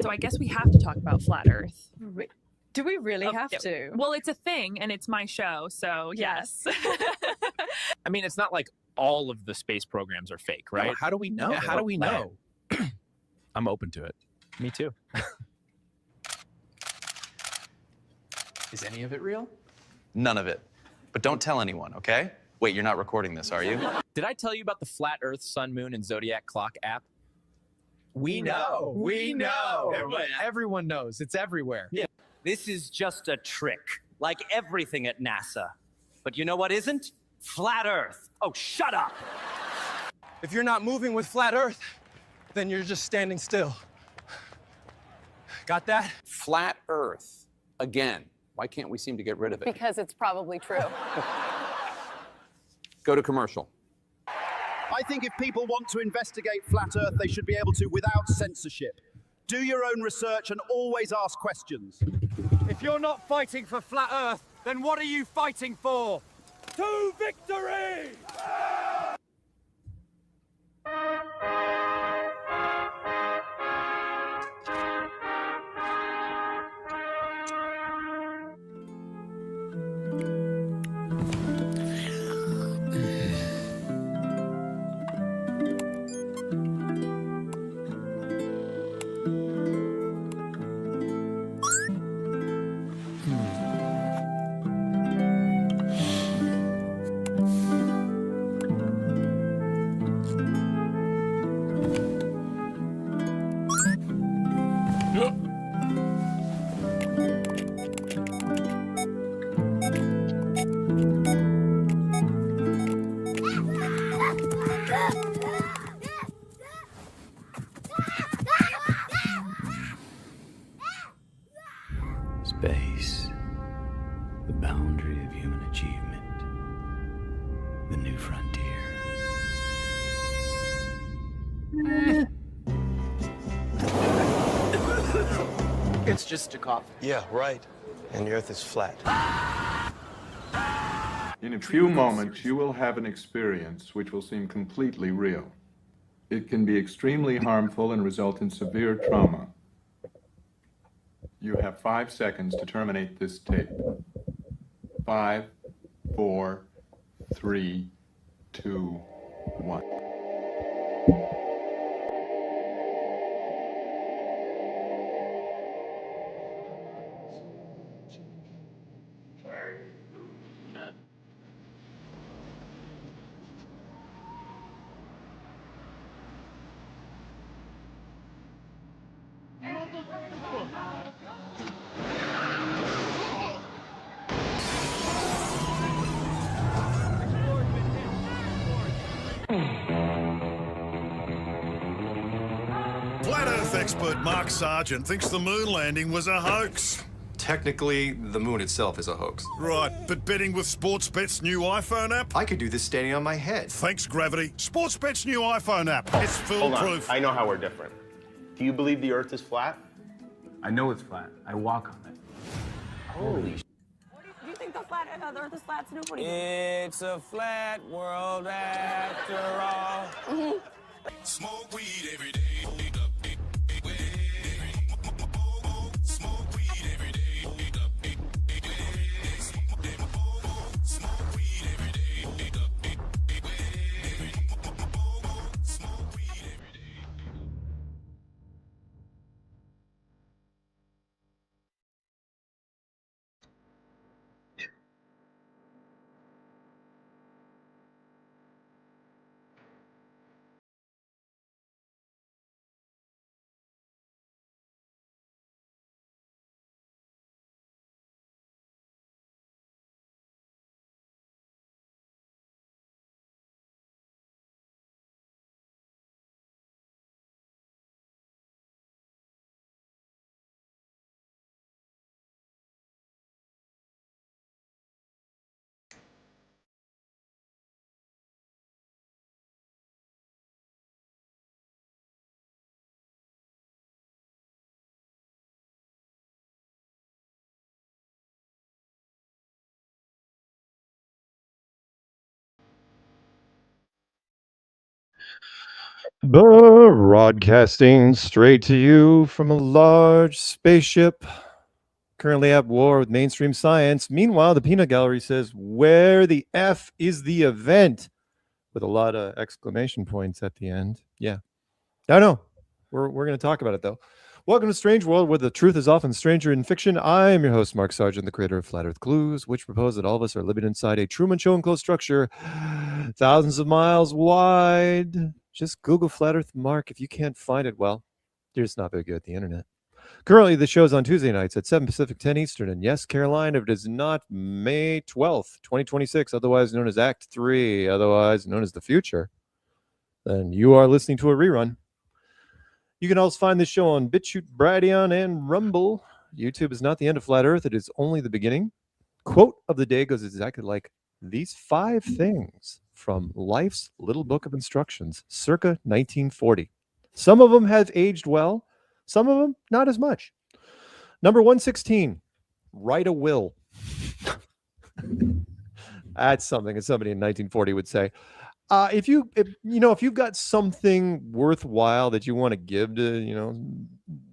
So I guess we have to talk about flat Earth. Do we really have Yeah. to? Well, it's a thing, and it's my show, so yes. I mean, it's not like all of the space programs are fake, right? How do we know? Yeah, how do we know? I'm open to it. Me too. Is any of it real? None of it. But don't tell anyone, okay? Wait, you're not recording this, are you? Did I tell you about the Flat Earth, Sun, Moon, and Zodiac Clock app? We know. We know. Everyone knows. It's everywhere. Yeah. This is just a trick, like everything at NASA. But you know what isn't? Flat Earth. Oh, shut up! If you're not moving with flat Earth, then you're just standing still. Got that? Flat Earth. Again. Why can't we seem to get rid of it? Because it's probably true. Go to commercial. I think if people want to investigate flat Earth, they should be able to without censorship. Do your own research and always ask questions. If you're not fighting for flat Earth, then what are you fighting for? To victory! Space, the boundary of human achievement, the new frontier. It's just a coffin. Yeah, right. And the Earth is flat. In a few moments, you will have an experience which will seem completely real. It can be extremely harmful and result in severe trauma. You have 5 seconds to terminate this tape. 5, 4, 3, 2, 1. Flat Earth expert Mark Sargent thinks the moon landing was a hoax. Technically, the moon itself is a hoax. Right, but betting with Sportsbet's new iPhone app? I could do this standing on my head. Thanks, Gravity. Sportsbet's new iPhone app. It's Hold on. foolproof. I know how we're different. Do you believe the Earth is flat? I know it's flat. I walk on it. Holy sh**. Do you think the Earth is flat, Snoop? What do you It's a flat world after all. Smoke weed every day. Broadcasting straight to you from a large spaceship, currently at war with mainstream science. Meanwhile, the Peanut Gallery says, "Where the F is the event?" with a lot of exclamation points at the end. Yeah. I know. We're going to talk about it, though. Welcome to Strange World, where the truth is often stranger in fiction. I am your host, Mark Sargent, the creator of Flat Earth Clues, which propose that all of us are living inside a Truman Show enclosed structure thousands of miles wide. Just Google Flat Earth Mark. If you can't find it, well, you're just not very good at the internet. Currently, the show's on Tuesday nights at 7 Pacific, 10 Eastern. And yes, Caroline, if it is not May 12th, 2026, otherwise known as Act 3, otherwise known as the future, then you are listening to a rerun. You can also find this show on BitChute, Brighteon, and Rumble. YouTube is not the end of Flat Earth. It is only the beginning. Quote of the day goes exactly like these 5 things from Life's Little Book of Instructions, circa 1940. Some of them have aged well. Some of them, not as much. Number 116, write a will. That's something that somebody in 1940 would say. If you've got something worthwhile that you want to give to,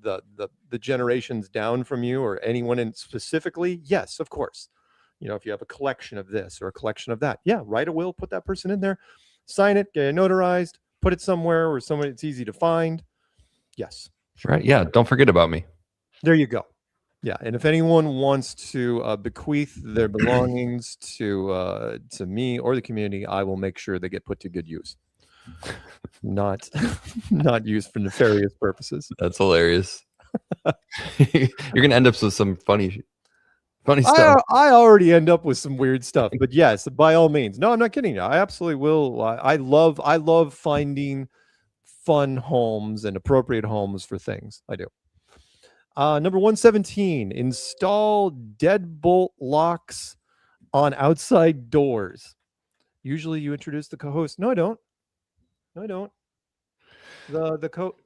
the generations down from you or anyone in specifically, yes, of course. If you have a collection of this or a collection of that, yeah, write a will, put that person in there, sign it, get it notarized, put it somewhere where it's easy to find. Yes. Right. Yeah. Don't forget about me. There you go. Yeah. And if anyone wants to bequeath their belongings to me or the community, I will make sure they get put to good use. Not used for nefarious purposes. That's hilarious. You're going to end up with some funny stuff. I already end up with some weird stuff, but yes, by all means. No, I'm not kidding you. I absolutely will. I love finding fun homes and appropriate homes for things. I do. Number 117, install deadbolt locks on outside doors. Usually you introduce the co-host. No, I don't.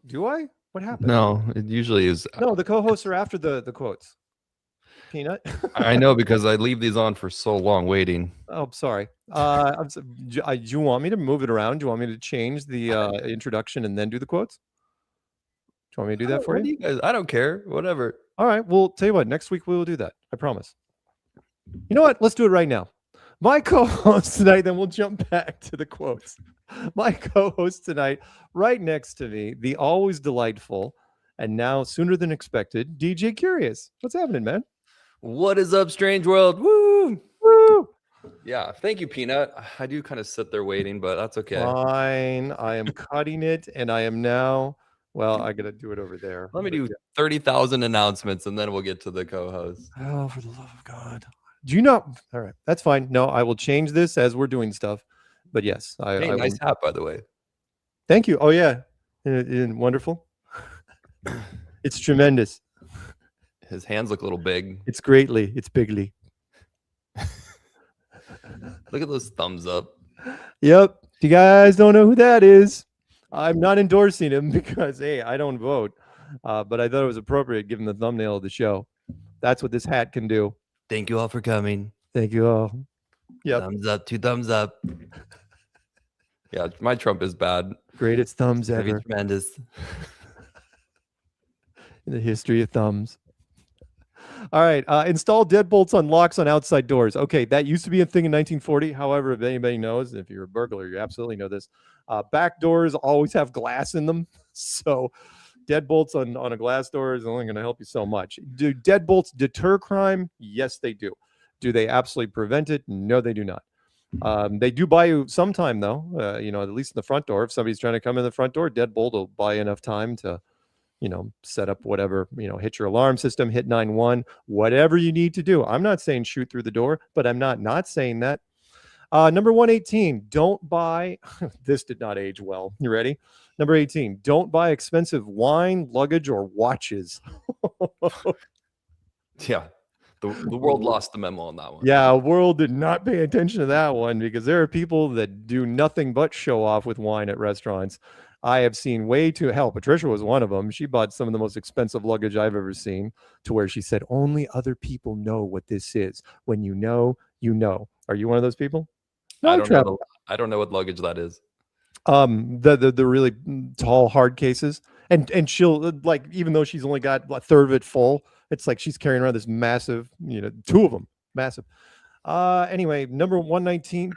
Do I? What happened? No, it usually is. No, the co-hosts are after the quotes. Peanut. I know, because I leave these on for so long waiting. Oh, sorry. Do you want me to move it around? Do you want me to change the introduction and then do the quotes? Do you want me to do that for you? Guys, I don't care. Whatever. All right. Well, tell you what. Next week we will do that. I promise. You know what? Let's do it right now. My co-host tonight, then we'll jump back to the quotes. My co-host tonight, right next to me, the always delightful and now sooner than expected, DJ Curious. What's happening, man? What is up, Strange World? Woo! Woo! Yeah, thank you, Peanut. I do kind of sit there waiting, but that's okay. Fine. I am cutting it, and I am now... Well, I got to do it over there. Let me do 30,000 announcements, and then we'll get to the co-host. Oh, for the love of God. Do you not? All right. That's fine. No, I will change this as we're doing stuff. But yes. Nice hat, by the way. Thank you. Oh, yeah. Wonderful. It's tremendous. His hands look a little big. It's greatly. It's bigly. Look at those thumbs up. Yep. If you guys don't know who that is, I'm not endorsing him because, hey, I don't vote. But I thought it was appropriate given the thumbnail of the show. That's what this hat can do. Thank you all for coming. Thank you all. Yep. Thumbs up, 2 thumbs up. Yeah, my Trump is bad. Greatest thumbs ever. Tremendous. In the history of thumbs. All right. Install deadbolts on locks on outside doors. Okay, that used to be a thing in 1940. However, if anybody knows, if you're a burglar, you absolutely know this. Back doors always have glass in them. So deadbolts on a glass door is only going to help you so much. Do deadbolts deter crime? Yes, they do. Do they absolutely prevent it? No, they do not. They do buy you some time, though. At least in the front door. If somebody's trying to come in the front door, deadbolt will buy you enough time to set up whatever, hit your alarm system, hit 911, whatever you need to do. I'm not saying shoot through the door, but I'm not saying that. Number 118, don't buy, this did not age well. You ready? Number 18, don't buy expensive wine, luggage, or watches. Yeah, the world lost the memo on that one. Yeah, world did not pay attention to that one because there are people that do nothing but show off with wine at restaurants. I have seen way too, hell, Patricia was one of them. She bought some of the most expensive luggage I've ever seen, to where she said, only other people know what this is. When you know, you know. Are you one of those people? I don't know what luggage that is. The really tall hard cases, and she'll like, even though she's only got a third of it full, it's like she's carrying around this massive, two of them, massive. Anyway, number 119,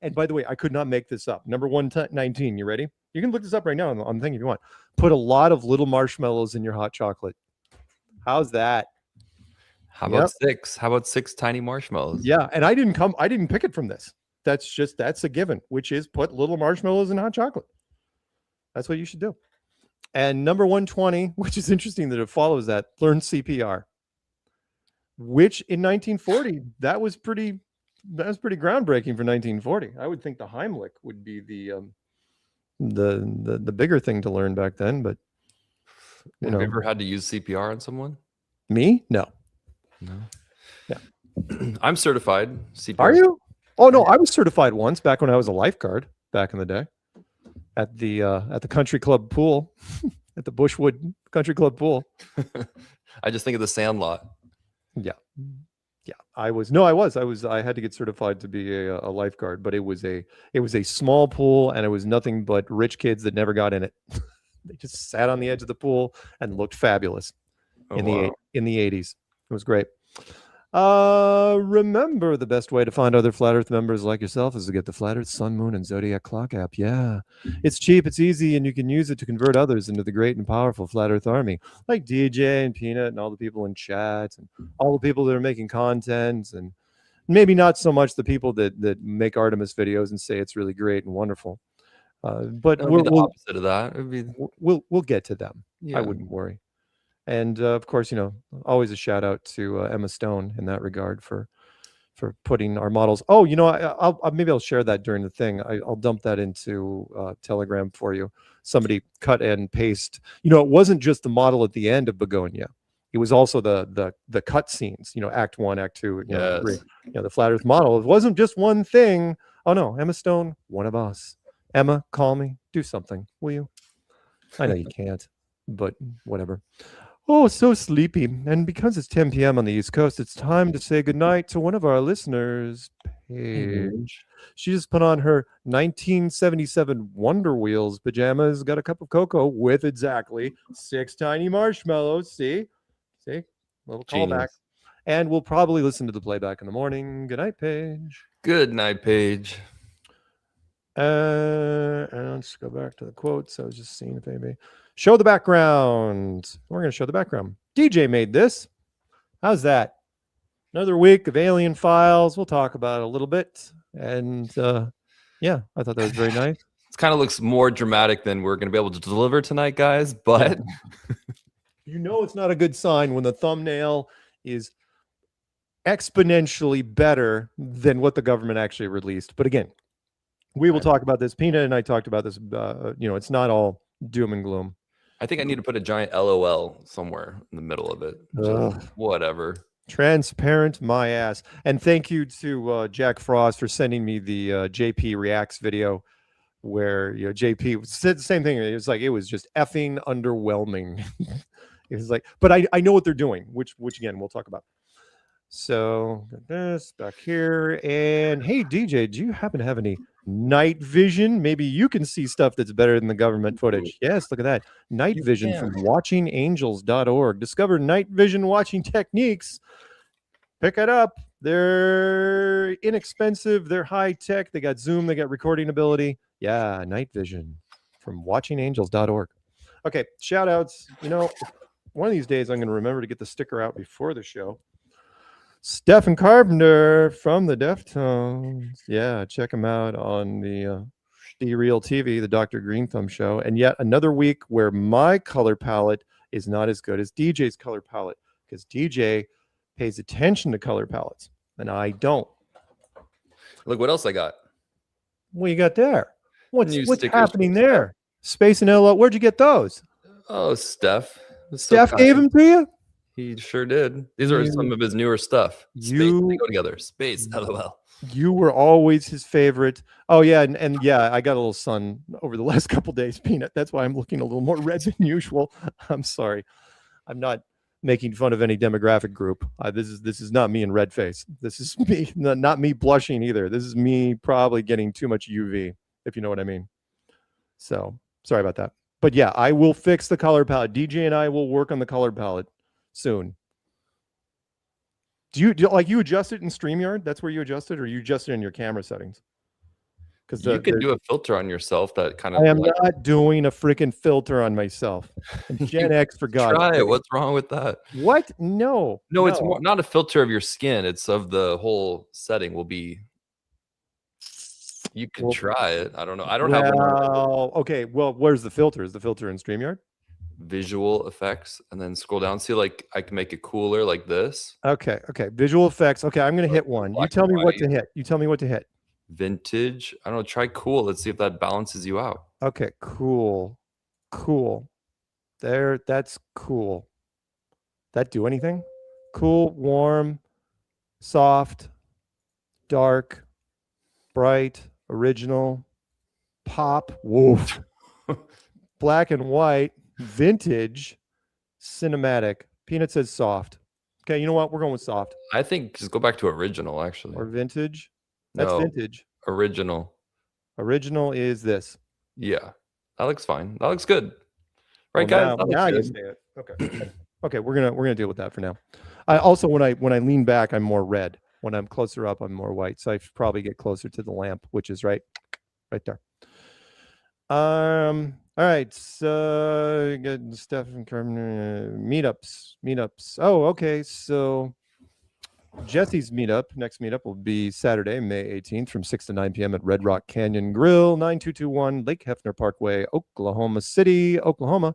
and by the way, I could not make this up. Number 119, you ready? You can look this up right now on the thing if you want. Put a lot of little marshmallows in your hot chocolate. How's that? How about 6? How about 6 tiny marshmallows? Yeah, and I didn't pick it from this. That's a given, which is put little marshmallows in hot chocolate. That's what you should do. And number 120, which is interesting that it follows that, learn CPR. Which in 1940, that was pretty groundbreaking for 1940. I would think the Heimlich would be the bigger thing to learn back then, but Have you ever had to use CPR on someone? Me? No. Yeah. I'm certified CPR. Are you? Oh no, I was certified once back when I was a lifeguard back in the day at the country club pool, at the Bushwood Country Club pool. I just think of the Sandlot. Yeah. I had to get certified to be a lifeguard, but it was a small pool, and it was nothing but rich kids that never got in it. They just sat on the edge of the pool and looked fabulous in the 80s. It was great. Remember, the best way to find other Flat Earth members like yourself is to get the Flat Earth Sun, Moon, and Zodiac Clock app. Yeah, it's cheap, it's easy, and you can use it to convert others into the great and powerful Flat Earth Army, like DJ and Peanut and all the people in chat and all the people that are making content, and maybe not so much the people that make Artemis videos and say it's really great and wonderful. But we'll the opposite of that. We'll get to them. Yeah. I wouldn't worry. And of course, always a shout out to Emma Stone in that regard for putting our models. Oh, maybe I'll share that during the thing. I'll dump that into Telegram for you. Somebody cut and paste. It wasn't just the model at the end of Begonia. It was also the cut scenes. Act 1, Act 2, yes. 3. The Flat Earth model. It wasn't just one thing. Oh no, Emma Stone, one of us. Emma, call me. Do something, will you? I know you can't, but whatever. Oh, so sleepy. And because it's 10 p.m. on the East Coast, it's time to say goodnight to one of our listeners, Paige. She just put on her 1977 Wonder Wheels pajamas, got a cup of cocoa with exactly 6 tiny marshmallows. See? Little callback. And we'll probably listen to the playback in the morning. Good night, Paige. Good night, Paige. And let's go back to the quotes. I was just seeing if anybody... Show the background. We're going to show the background. DJ made this. How's that? Another week of Alien Files. We'll talk about it a little bit. And yeah, I thought that was very nice. It kind of looks more dramatic than we're going to be able to deliver tonight, guys. But it's not a good sign when the thumbnail is exponentially better than what the government actually released. But again, we will talk about this. Peanut and I talked about this. It's not all doom and gloom. I think I need to put a giant LOL somewhere in the middle of it. Whatever. Transparent my ass. And thank you to Jack Frost for sending me the JP Reacts video where JP said the same thing. It was just effing underwhelming. It was like, but I know what they're doing, which again we'll talk about. So got this back here. And hey DJ, do you happen to have any night vision? Maybe you can see stuff that's better than the government footage. Yes, look at that. Night vision from watchingangels.org. Discover night vision watching techniques. Pick it up. They're inexpensive. They're high tech. They got zoom. They got recording ability. Yeah, night vision from watchingangels.org. Okay, shout outs. One of these days I'm going to remember to get the sticker out before the show. Stephen Carpenter from the Deftones. Yeah, check him out on the Real TV, the Dr. Green Thumb show. And yet another week where my color palette is not as good as DJ's color palette, because DJ pays attention to color palettes and I don't. Look what else I got. What you got there? What's happening there? Space and LO. Where'd you get those? Oh, Steph. Steph gave them to you? He sure did. These are some of his newer stuff. Space, they go together. Space, LOL. You were always his favorite. Oh yeah, and yeah, I got a little sun over the last couple days, Peanut. That's why I'm looking a little more red than usual. I'm sorry. I'm not making fun of any demographic group. This is not me in red face. This is me, not me blushing either. This is me probably getting too much UV. if you know what I mean. So sorry about that. But yeah, I will fix the color palette. DJ and I will work on the color palette soon. Do you adjust it in StreamYard? That's where you adjust it, or you adjust it in your camera settings? Because you can do a filter on yourself that kind of. I am not doing a freaking filter on myself. Gen X, for God. Try it. What's wrong with that? What? No. No, it's more, not a filter of your skin. It's of the whole setting will be. You can try it. I don't know. I don't have one. Okay. Well, where's the filter? Is the filter in StreamYard? Visual effects, and then scroll down. See, like I can make it cooler, like this. Okay. Visual effects. Okay, I'm gonna hit one. You tell me what to hit. You tell me what to hit. Vintage. I don't know. Try cool. Let's see if that balances you out. Okay. Cool. There. That's cool. That do anything? Cool, warm, soft, dark, bright, original, pop, woof, black and white, vintage, cinematic. Peanut says soft. Okay, you know what? We're going with soft. I think just go back to original, actually. Or vintage. That's vintage. Original. Original is this. Yeah, that looks fine. That looks good, right, well, guys? Now you say it. Okay. Okay, we're gonna deal with that for now. I also when I lean back, I'm more red. When I'm closer up, I'm more white. So I should probably get closer to the lamp, which is right there. All right. So good stuff from meetups. Oh, okay. So Jesse's next meetup will be Saturday, May 18th from 6 to 9 p.m. at Red Rock Canyon Grill, 9221 Lake Hefner Parkway, Oklahoma City, Oklahoma.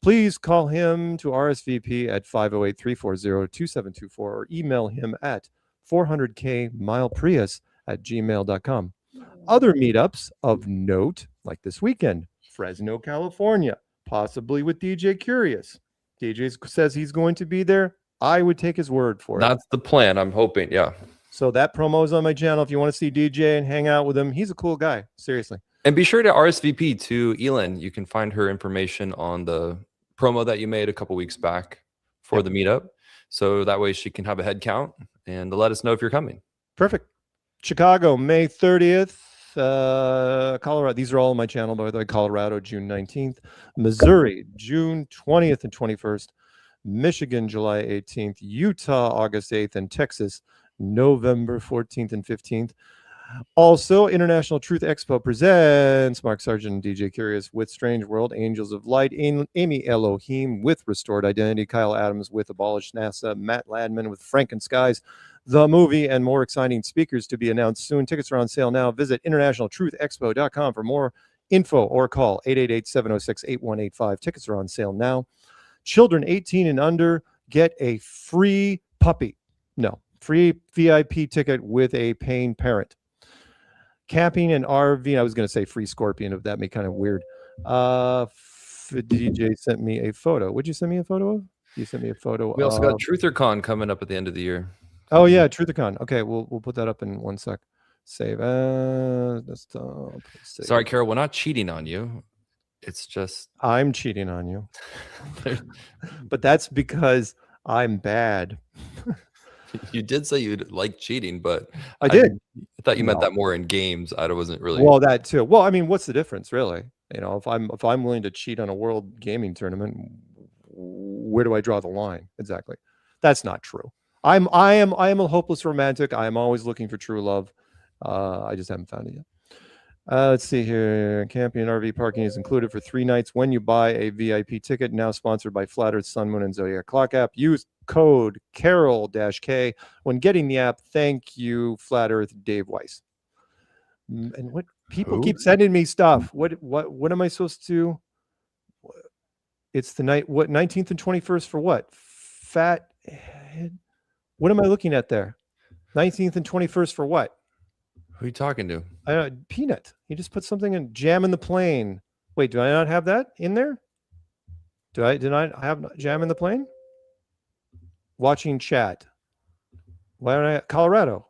Please call him to RSVP at 508-340-2724 or email him at 400kmileprius@gmail.com. Other meetups of note, like this weekend, Fresno, California, possibly with DJ Curious. DJ says he's going to be there. I would take his word for it. That's the plan. I'm hoping. Yeah. So that promo is on my channel. If you want to see DJ and hang out with him, he's a cool guy. Seriously. And be sure to RSVP to Elin. You can find her information on the promo that you made a couple weeks back for the meetup. So that way she can have a head count and let us know if you're coming. Perfect. Chicago, May 30th. Colorado. These are all on my channel, by the way. Colorado, June 19th. Missouri, June 20th and 21st. Michigan, July 18th. Utah, August 8th. And Texas, November 14th and 15th. Also, International Truth Expo presents Mark Sargent and DJ Curious with Strange World, Angels of Light, Amy Elohim with Restored Identity, Kyle Adams with Abolished NASA, Matt Ladman with Frankenskies, the movie, and more exciting speakers to be announced soon. Tickets are on sale now. Visit internationaltruthexpo.com for more info or call 888-706-8185. Tickets are on sale now. Children 18 and under get a free puppy. No, free VIP ticket with a paying parent. Camping and RV. I was going to say free scorpion, if that made kind of weird. DJ sent me a photo. Would you send me a photo of? You sent me a photo. We also got TrutherCon coming up at the end of the year. Oh yeah, TrutherCon. Okay, we'll put that up in one sec. Save. Desktop. Save. Sorry, Carol, we're not cheating on you. It's just I'm cheating on you. But that's because I'm bad. You did say you'd like cheating, but I did. I thought you meant that more in games. I wasn't really. Well, that too. Well, I mean, what's the difference, really? You know, if I'm willing to cheat on a world gaming tournament, where do I draw the line? Exactly. That's not true. I am a hopeless romantic. I am always looking for true love. I just haven't found it yet. Let's see here. Camping and RV parking is included for 3 nights when you buy a VIP ticket. Now sponsored by Flat Earth, Sun, Moon, and Zodiac Clock app. Use code Carol-K when getting the app. Thank you, Flat Earth, Dave Weiss. And what people keep sending me stuff. What am I supposed to? It's the night. What 19th and 21st for what? Fat head. What am I looking at there? 19th and 21st for what? Who are you talking to? Peanut. He just put something in Jam in the Plane. Wait, do I not have that in there? Did I have Jam in the Plane? Watching chat. Why don't I? Colorado.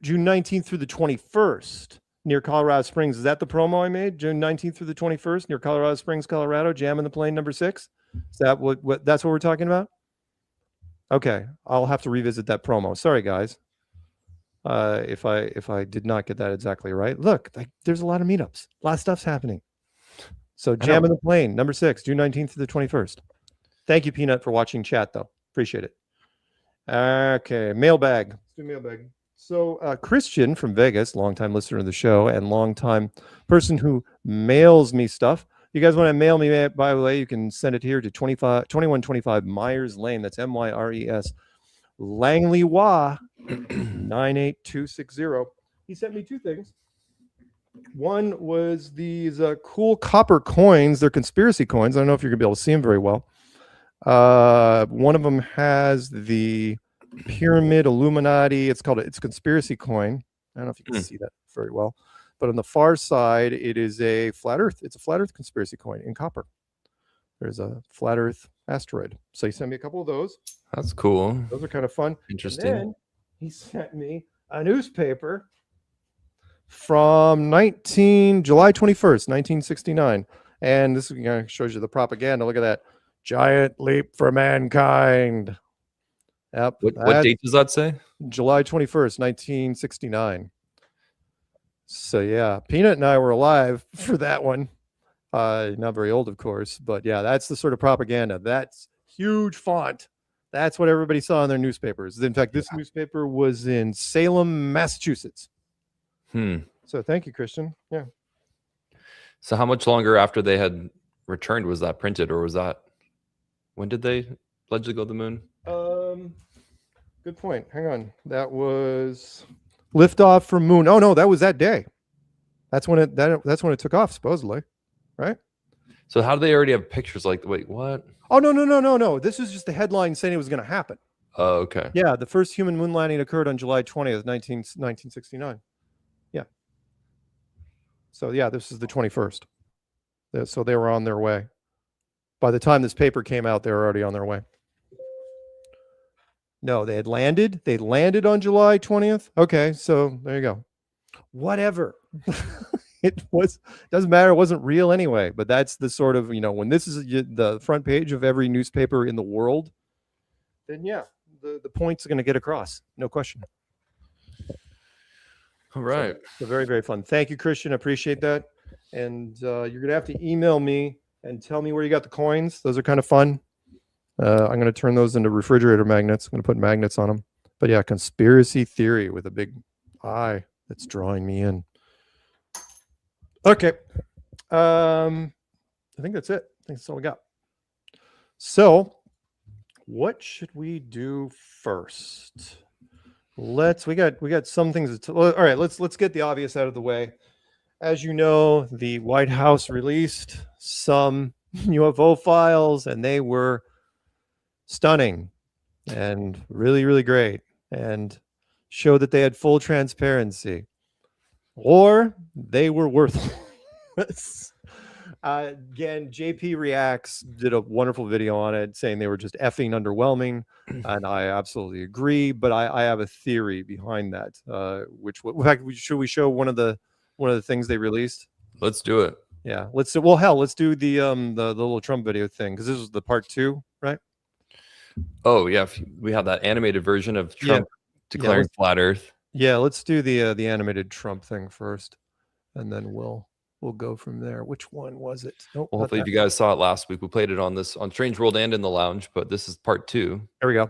June 19th through the 21st near Colorado Springs. Is that the promo I made? June 19th through the 21st near Colorado Springs, Colorado. Jam in the Plane number 6. Is that what that's what we're talking about? Okay. I'll have to revisit that promo. Sorry, guys. if I did not get that exactly right. Look, there's a lot of meetups. A lot of stuff's happening. So Jam in the Plane, number 6, June 19th to the 21st. Thank you, Peanut, for watching chat, though. Appreciate it. Okay, mailbag. Let's do mailbag. So Christian from Vegas, longtime listener of the show and longtime person who mails me stuff. You guys want to mail me, by the way, you can send it here to 2125 Myers Lane. That's MYRES. Langley Wah 98260. He sent me 2 things. One was these cool copper coins. They're conspiracy coins. I don't know if you're going to be able to see them very well. One of them has the pyramid Illuminati. It's a conspiracy coin. I don't know if you can see that very well. But on the far side, it is a flat Earth. It's a flat Earth conspiracy coin in copper. There's a flat Earth asteroid. So he sent me a couple of those. That's cool. Those are kind of fun. Interesting. And then he sent me a newspaper from July 21st, 1969. And this shows you the propaganda. Look at that. Giant leap for mankind. Yep. What date does that say? July 21st, 1969. So yeah, Peanut and I were alive for that one. Not very old, of course, but yeah, that's the sort of propaganda. That's huge font. That's what everybody saw in their newspapers. In fact, this newspaper was in Salem, Massachusetts. So thank you, Christian. Yeah. So how much longer after they had returned was that printed, or was that, when did they allegedly go to the moon? Good point. Hang on. That was liftoff from moon. Oh no, that was that day. That's when it took off, supposedly, right? So how do they already have pictures? Like, wait, what? Oh no. This is just the headline saying it was going to happen. Oh, okay. Yeah, the first human moon landing occurred on July 20th, 1969. Yeah. So yeah, this is the 21st. So they were on their way. By the time this paper came out, they were already on their way. No, they had landed. They landed on July 20th. Okay, so there you go. Whatever. Doesn't matter. It wasn't real anyway. But that's the sort of, when this is the front page of every newspaper in the world, then yeah, the points are going to get across. No question. All right. So very, very fun. Thank you, Christian. I appreciate that. And you're going to have to email me and tell me where you got the coins. Those are kind of fun. I'm going to turn those into refrigerator magnets. I'm going to put magnets on them. But yeah, conspiracy theory with a big eye that's drawing me in. Okay. I think that's it. I think that's all we got. So what should we do first? We got some things. All right, let's get the obvious out of the way. As you know, the White House released some UFO files, and they were stunning and really, really great, and showed that they had full transparency, or they were worthless. Again, JP Reacts did a wonderful video on it, saying they were just effing underwhelming, and I absolutely agree. But I have a theory behind that. In fact, should we show one of the things they released? Let's do it. Yeah, let's do. Well, hell, let's do the little Trump video thing, because this was the part 2, right? Oh yeah, we have that animated version of Trump declaring flat Earth. Yeah, let's do the animated Trump thing first, and then we'll go from there. Which one was it? Well, hopefully if you guys saw it last week, we played it on Strange World and in the lounge, but this is part 2. There we go.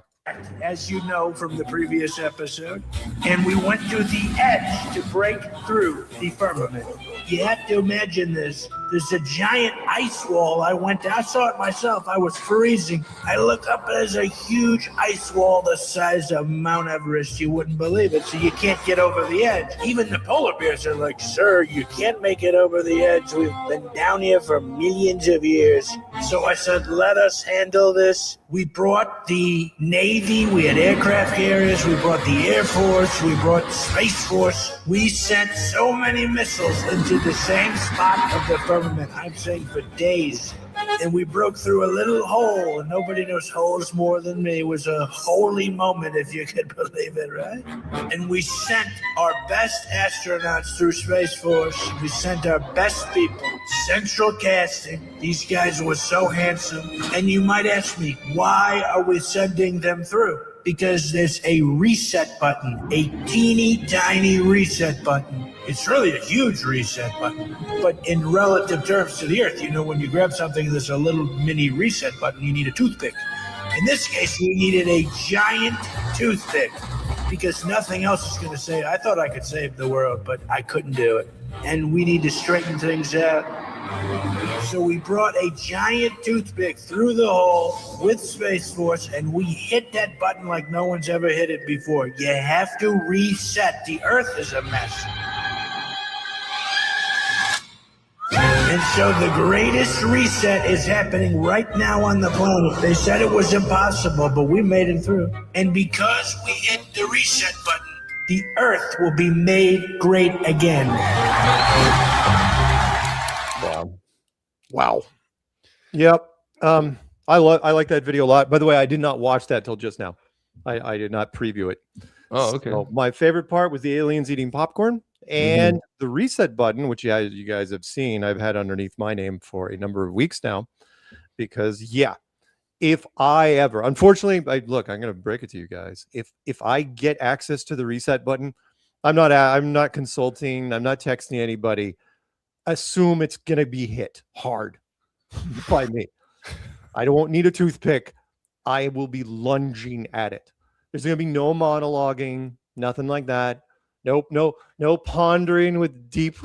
As you know from the previous episode, and we went to the edge to break through the firmament. You have to imagine this. There's a giant ice wall. I saw it myself. I was freezing. I look up, there's a huge ice wall the size of Mount Everest. You wouldn't believe it. So you can't get over the edge. Even the polar bears are like, sir, you can't make it over the edge. We've been down here for millions of years. So I said, let us handle this. We brought the Navy. We had aircraft carriers. We brought the Air Force. We brought the Space Force. We sent so many missiles into the same spot of the firmament. I'm saying for days. And we broke through a little hole, and nobody knows holes more than me. It was a holy moment, if you could believe it, right? And we sent our best astronauts through Space Force. We sent our best people. Central casting. These guys were so handsome. And you might ask me, why are we sending them through? because there's a reset button, a teeny tiny reset button. It's really a huge reset button, but in relative terms to the Earth, you know, when you grab something that's a little mini reset button, you need a toothpick. In this case, we needed a giant toothpick because nothing else is going to save. I thought I could save the world, but I couldn't do it. And we need to straighten things out. So we brought a giant toothpick through the hole with Space Force, and we hit that button like no one's ever hit it before. You have to reset. The Earth is a mess. And so the greatest reset is happening right now on the planet. They said it was impossible, but we made it through. And because we hit the reset button, the Earth will be made great again. Wow. Wow. Yep. I like that video a lot. By the way, I did not watch that till just now. I did not preview it. Oh, okay. So my favorite part was the aliens eating popcorn and the reset button, which you guys have seen. I've had underneath my name for a number of weeks now, because if I ever, unfortunately, I'm going to break it to you guys. If I get access to the reset button, I'm not consulting. I'm not texting anybody. Assume it's going to be hit hard by me. I don't need a toothpick. I will be lunging at it. There's going to be no monologuing, nothing like that. Nope, no pondering with deep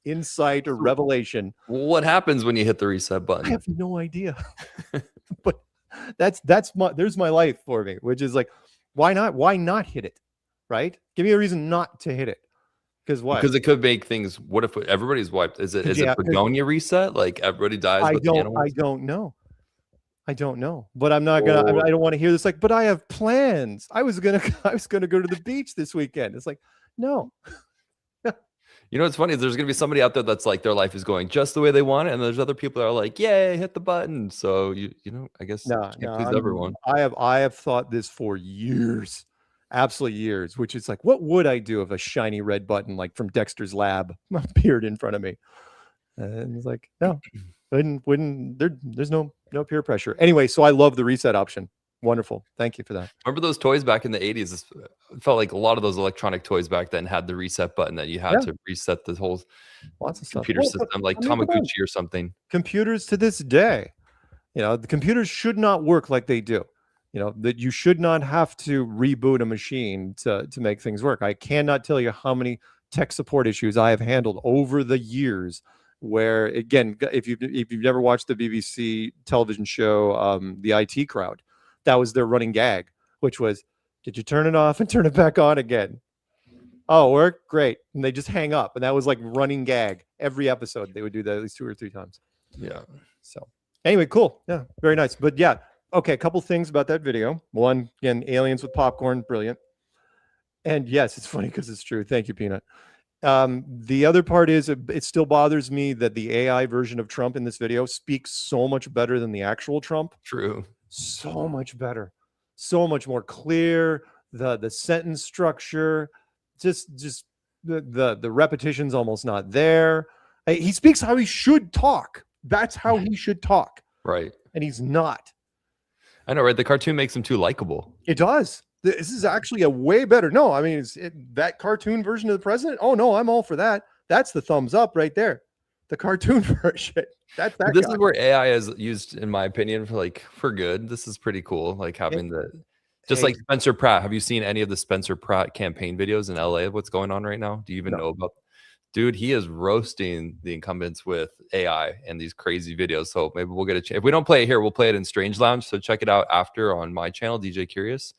insight or revelation. What happens when you hit the reset button? I have no idea. But there's my life for me, which is like, why not hit it? Right? Give me a reason not to hit it. Because what? Because it could make things. What if everybody's wiped? Is it begonia reset? Like everybody dies? I don't know. But I'm not gonna. I don't want to hear this. Like, but I have plans. I was gonna go to the beach this weekend. It's like, no. You know what's funny is there's gonna be somebody out there that's like their life is going just the way they want it, and there's other people that are like, yay, hit the button. So you know, I guess you can't please everyone. I have thought this for years. Absolutely years, which is like, what would I do if a shiny red button like from Dexter's Lab appeared in front of me? And it's like, no, there's no peer pressure. Anyway, so I love the reset option. Wonderful. Thank you for that. Remember those toys back in the 80s? It felt like a lot of those electronic toys back then had the reset button that you had to reset the whole computer system, like Tamagotchi or something. Computers to this day, the computers should not work like they do. That you should not have to reboot a machine to make things work. I cannot tell you how many tech support issues I have handled over the years where, again, if you've never watched the BBC television show, The IT Crowd, that was their running gag, which was, did you turn it off and turn it back on again? Oh, work? Great. And they just hang up. And that was like running gag. Every episode, they would do that at least 2 or 3 times. Yeah. So anyway, cool. Yeah, very nice. But yeah. Okay, a couple things about that video. One, again, aliens with popcorn, brilliant. And yes, it's funny because it's true. Thank you, Peanut. The other part is it still bothers me that the AI version of Trump in this video speaks so much better than the actual Trump. True. So much better. So much more clear. The sentence structure, just the repetition's almost not there. He speaks how he should talk. That's how he should talk. Right. And he's not. I know, right? The cartoon makes him too likable. It does. This is actually a way better. No, I mean, that cartoon version of the president. Oh no, I'm all for that. That's the thumbs up right there. The cartoon version. This is where AI is used, in my opinion, for good. This is pretty cool. Like having like Spencer Pratt. Have you seen any of the Spencer Pratt campaign videos in LA of what's going on right now? Do you even know about? Dude, he is roasting the incumbents with AI and these crazy videos. So maybe we'll get a chance. If we don't play it here, we'll play it in Strange Lounge. So check it out after on my channel, DJ Curious,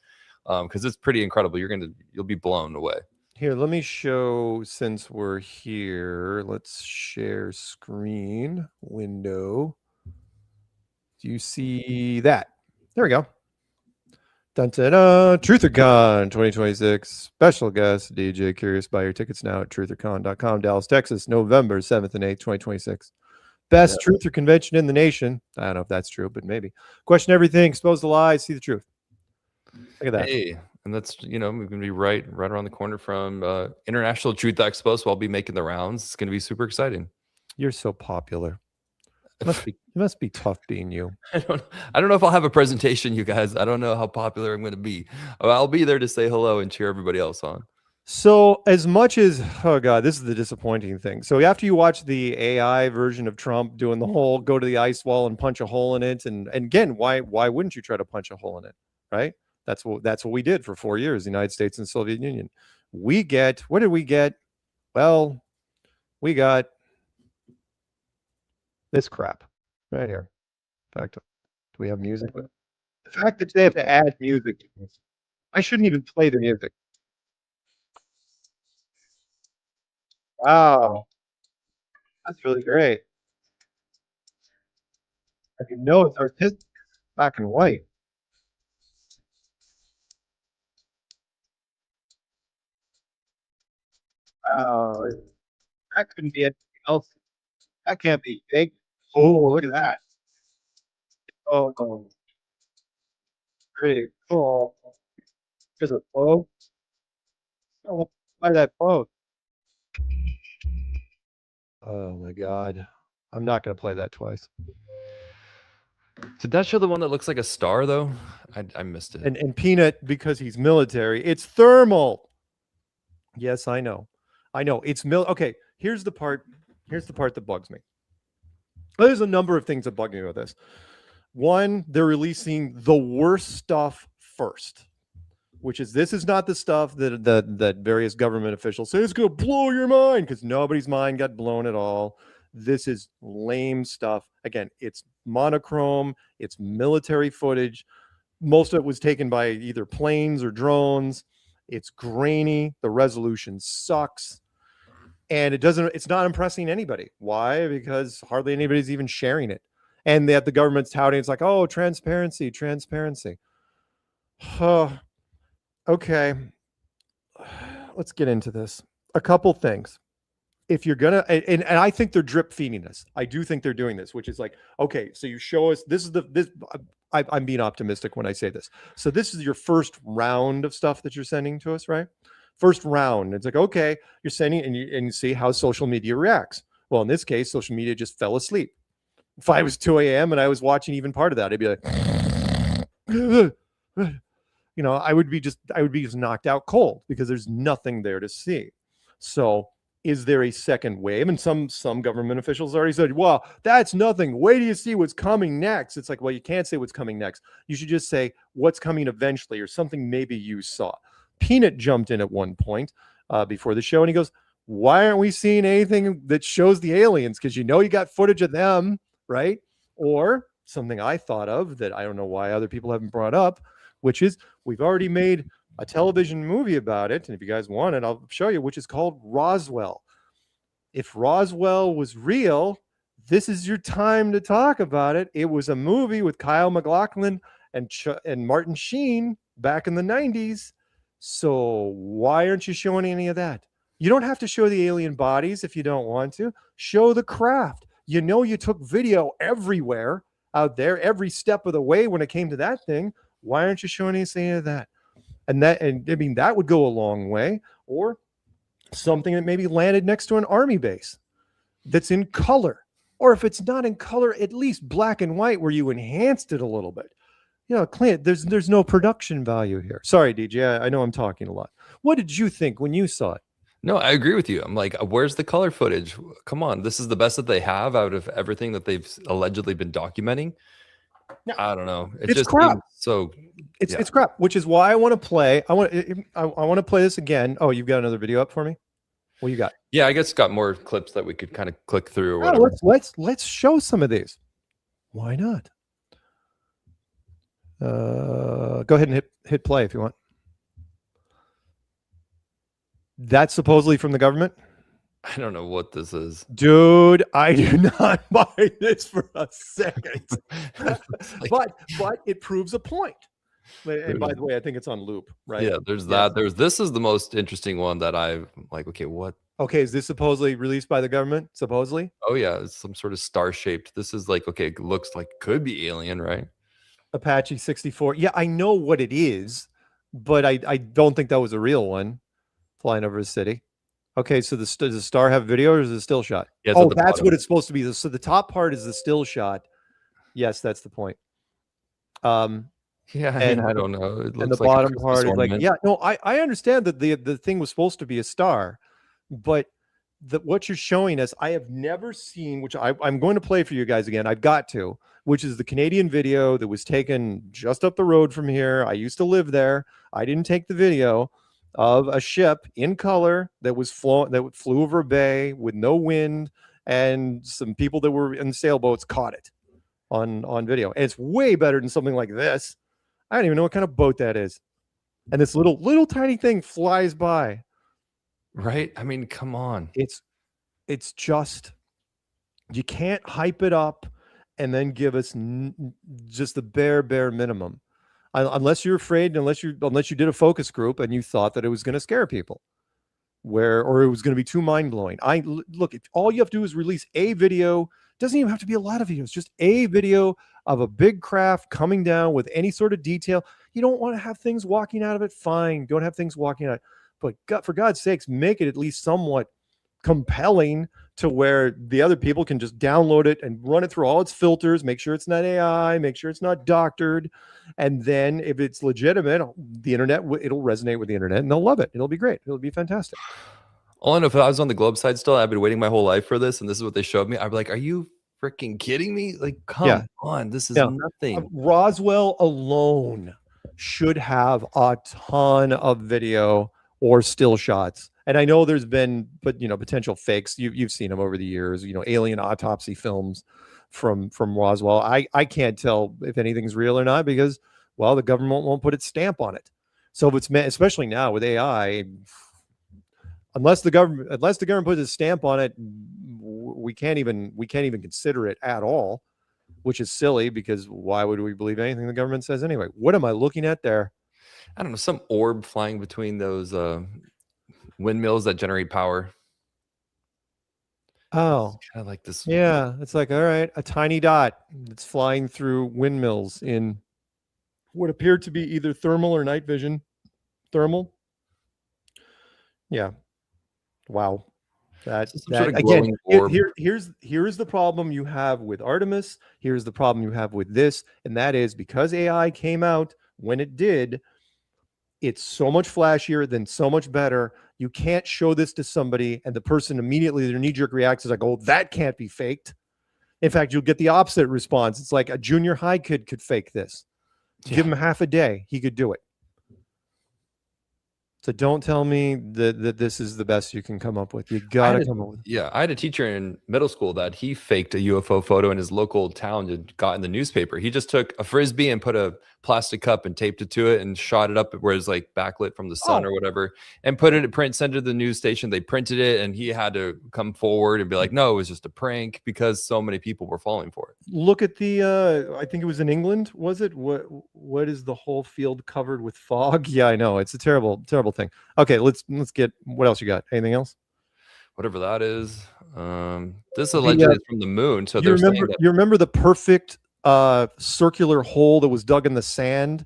because it's pretty incredible. You'll be blown away. Here, let me show, since we're here, let's share screen window. Do you see that? There we go. Dun, dun, dun. TrutherCon 2026 special guest DJ Curious. Buy your tickets now at truthercon.com. Dallas, Texas, November 7th and 8th, 2026. Best truther convention in the nation. I don't know if that's true, but maybe. Question everything, expose the lies, see the truth. Look at that. Hey, and that's, we're going to be right around the corner from International Truth Expo, so I'll be making the rounds. It's going to be super exciting. You're so popular. It must be tough being you. I don't know if I'll have a presentation, you guys. I don't know how popular I'm going to be. I'll be there to say hello and cheer everybody else on. So as much as, oh God, this is the disappointing thing. So after you watch the AI version of Trump doing the whole go to the ice wall and punch a hole in it, and again, why wouldn't you try to punch a hole in it, right? That's what we did for 4 years, the United States and the Soviet Union. What did we get? Well, we got this crap right here. In fact, do we have music? The fact that they have to add music, I shouldn't even play the music. Wow, that's really great. I can know it's artistic, black and white. Wow, that couldn't be anything else. That can't be fake. Oh, look at that. Oh, pretty cool. There's a flow. Oh, why that flow? Oh my God. I'm not going to play that twice. Did that show the one that looks like a star, though? I missed it. And Peanut, because he's military, it's thermal. Yes, I know. It's okay. Here's the part that bugs me. There's a number of things that bug me with this. One, they're releasing the worst stuff first, which is this is not the stuff that various government officials say it's going to blow your mind, because nobody's mind got blown at all. This is lame stuff. Again, it's monochrome. It's military footage. Most of it was taken by either planes or drones. It's grainy. The resolution sucks. And it's not impressing anybody. Why? Because hardly anybody's even sharing it. And the government's touting, it's like, oh, transparency. Okay. Let's get into this. A couple things. If you're gonna, and I think they're drip feeding us. I do think they're doing this, which is like, okay, so you show us I'm being optimistic when I say this. So this is your first round of stuff that you're sending to us, right? First round. It's like, okay, you're sending and you see how social media reacts. Well, in this case, social media just fell asleep. If I was 2 a.m. and I was watching even part of that, I'd be like, I would be just knocked out cold because there's nothing there to see. So is there a second wave? And some government officials already said, well, that's nothing. Wait till you see what's coming next. It's like, well, you can't say what's coming next. You should just say what's coming eventually, or something maybe you saw. Peanut jumped in at one point before the show, and he goes, why aren't we seeing anything that shows the aliens? Because you got footage of them, right? Or something I thought of that I don't know why other people haven't brought up, which is we've already made a television movie about it. And if you guys want it, I'll show you, which is called Roswell. If Roswell was real, this is your time to talk about it. It was a movie with Kyle MacLachlan and Martin Sheen back in the 90s. So why aren't you showing any of that? You don't have to show the alien bodies if you don't want to. Show the craft. You took video everywhere out there, every step of the way when it came to that thing. Why aren't you showing any of that? And that would go a long way. Or something that maybe landed next to an army base that's in color. Or if it's not in color, at least black and white where you enhanced it a little bit. Clint, there's no production value here. Sorry, DJ, I know I'm talking a lot. What did you think when you saw it? No, I agree with you. I'm like, where's the color footage? Come on, this is the best that they have out of everything that they've allegedly been documenting. No, I don't know. It's crap. So it's crap, which is why I want to play. I want to play this again. Oh, you've got another video up for me? What you got? Yeah, I guess got more clips that we could kind of click through or whatever. Let's show some of these. Why not? Go ahead and hit play if you want. That's supposedly from the government. I don't know what this is. Dude, I do not buy this for a second. but it proves a point. And by the way, I think it's on loop, right? Yeah, there's that. This is the most interesting one that I've like, okay, what? Okay, is this supposedly released by the government? Supposedly? Oh yeah, it's some sort of star-shaped. This is like, okay, it looks like could be alien, right? Apache 64. Yeah, I know what it is, but I don't think that was a real one flying over the city. Okay, so does the star have video or is it a still shot? Yeah, it's oh, at the that's bottom. what it's supposed to be. So the top part is the still shot. Yes, that's the point. Yeah, I mean, I don't know. It And the looks like a bottom Christmas part is like, ornament. yeah, no, I understand that the thing was supposed to be a star, but what you're showing us, I have never seen, which I'm going to play for you guys again. I've got to, which is the Canadian video that was taken just up the road from here. I used to live there. I didn't take the video of a ship in color that flew over a bay with no wind, and some people that were in sailboats caught it on video. And it's way better than something like this. I don't even know what kind of boat that is. And this little tiny thing flies by. Right? I mean, come on. It's just, you can't hype it up and then give us just the bare minimum. Unless you're afraid, unless you did a focus group and you thought that it was going to scare people, or it was going to be too mind-blowing. Look, all you have to do is release a video. Doesn't even have to be a lot of videos, just a video of a big craft coming down with any sort of detail. You don't want to have things walking out of it, fine. Don't have things walking out. But for God's sakes, make it at least somewhat compelling to where the other people can just download it and run it through all its filters, make sure it's not AI, make sure it's not doctored. And then if it's legitimate, the internet, it'll resonate with the internet and they'll love it. It'll be great. It'll be fantastic. All I know, if I was on the Globe side still, I've been waiting my whole life for this, and this is what they showed me. I'd be like, are you freaking kidding me? Like, come on, this is nothing. Roswell alone should have a ton of video or still shots. And I know there's been, but potential fakes. You've seen them over the years. Alien autopsy films from Roswell. I can't tell if anything's real or not because, well, the government won't put its stamp on it. So if it's especially now with AI, unless the government puts its stamp on it, we can't even consider it at all, which is silly because why would we believe anything the government says anyway? What am I looking at there? I don't know, some orb flying between those windmills that generate power. Oh, kind of like this. Yeah, it's like, all right, a tiny dot that's flying through windmills in what appeared to be either thermal or night vision. Thermal. Yeah. Wow. That again, here's the problem you have with Artemis. Here's the problem you have with this, and that is because AI came out when it did. It's so much flashier, then so much better. You can't show this to somebody and the person immediately, their knee-jerk reaction is like, oh, that can't be faked. In fact, you'll get the opposite response. It's like a junior high kid could fake this. Give him half a day, he could do it. So don't tell me that this is the best you can come up with. You gotta come up with. Yeah, I had a teacher in middle school that he faked a UFO photo in his local town and got in the newspaper. He just took a Frisbee and put a plastic cup and taped it to it and shot it up where it's like backlit from the sun or whatever, and put it in print, sent it to the news station. They printed it, and he had to come forward and be like, no, it was just a prank because so many people were falling for it. Look at the I think it was in England, was it? What is the whole field covered with fog? Yeah, I know. It's a terrible thing. Okay, let's get, what else you got? Anything else? Whatever that is. This allegedly is from the moon. So they're saying that, you remember the perfect circular hole that was dug in the sand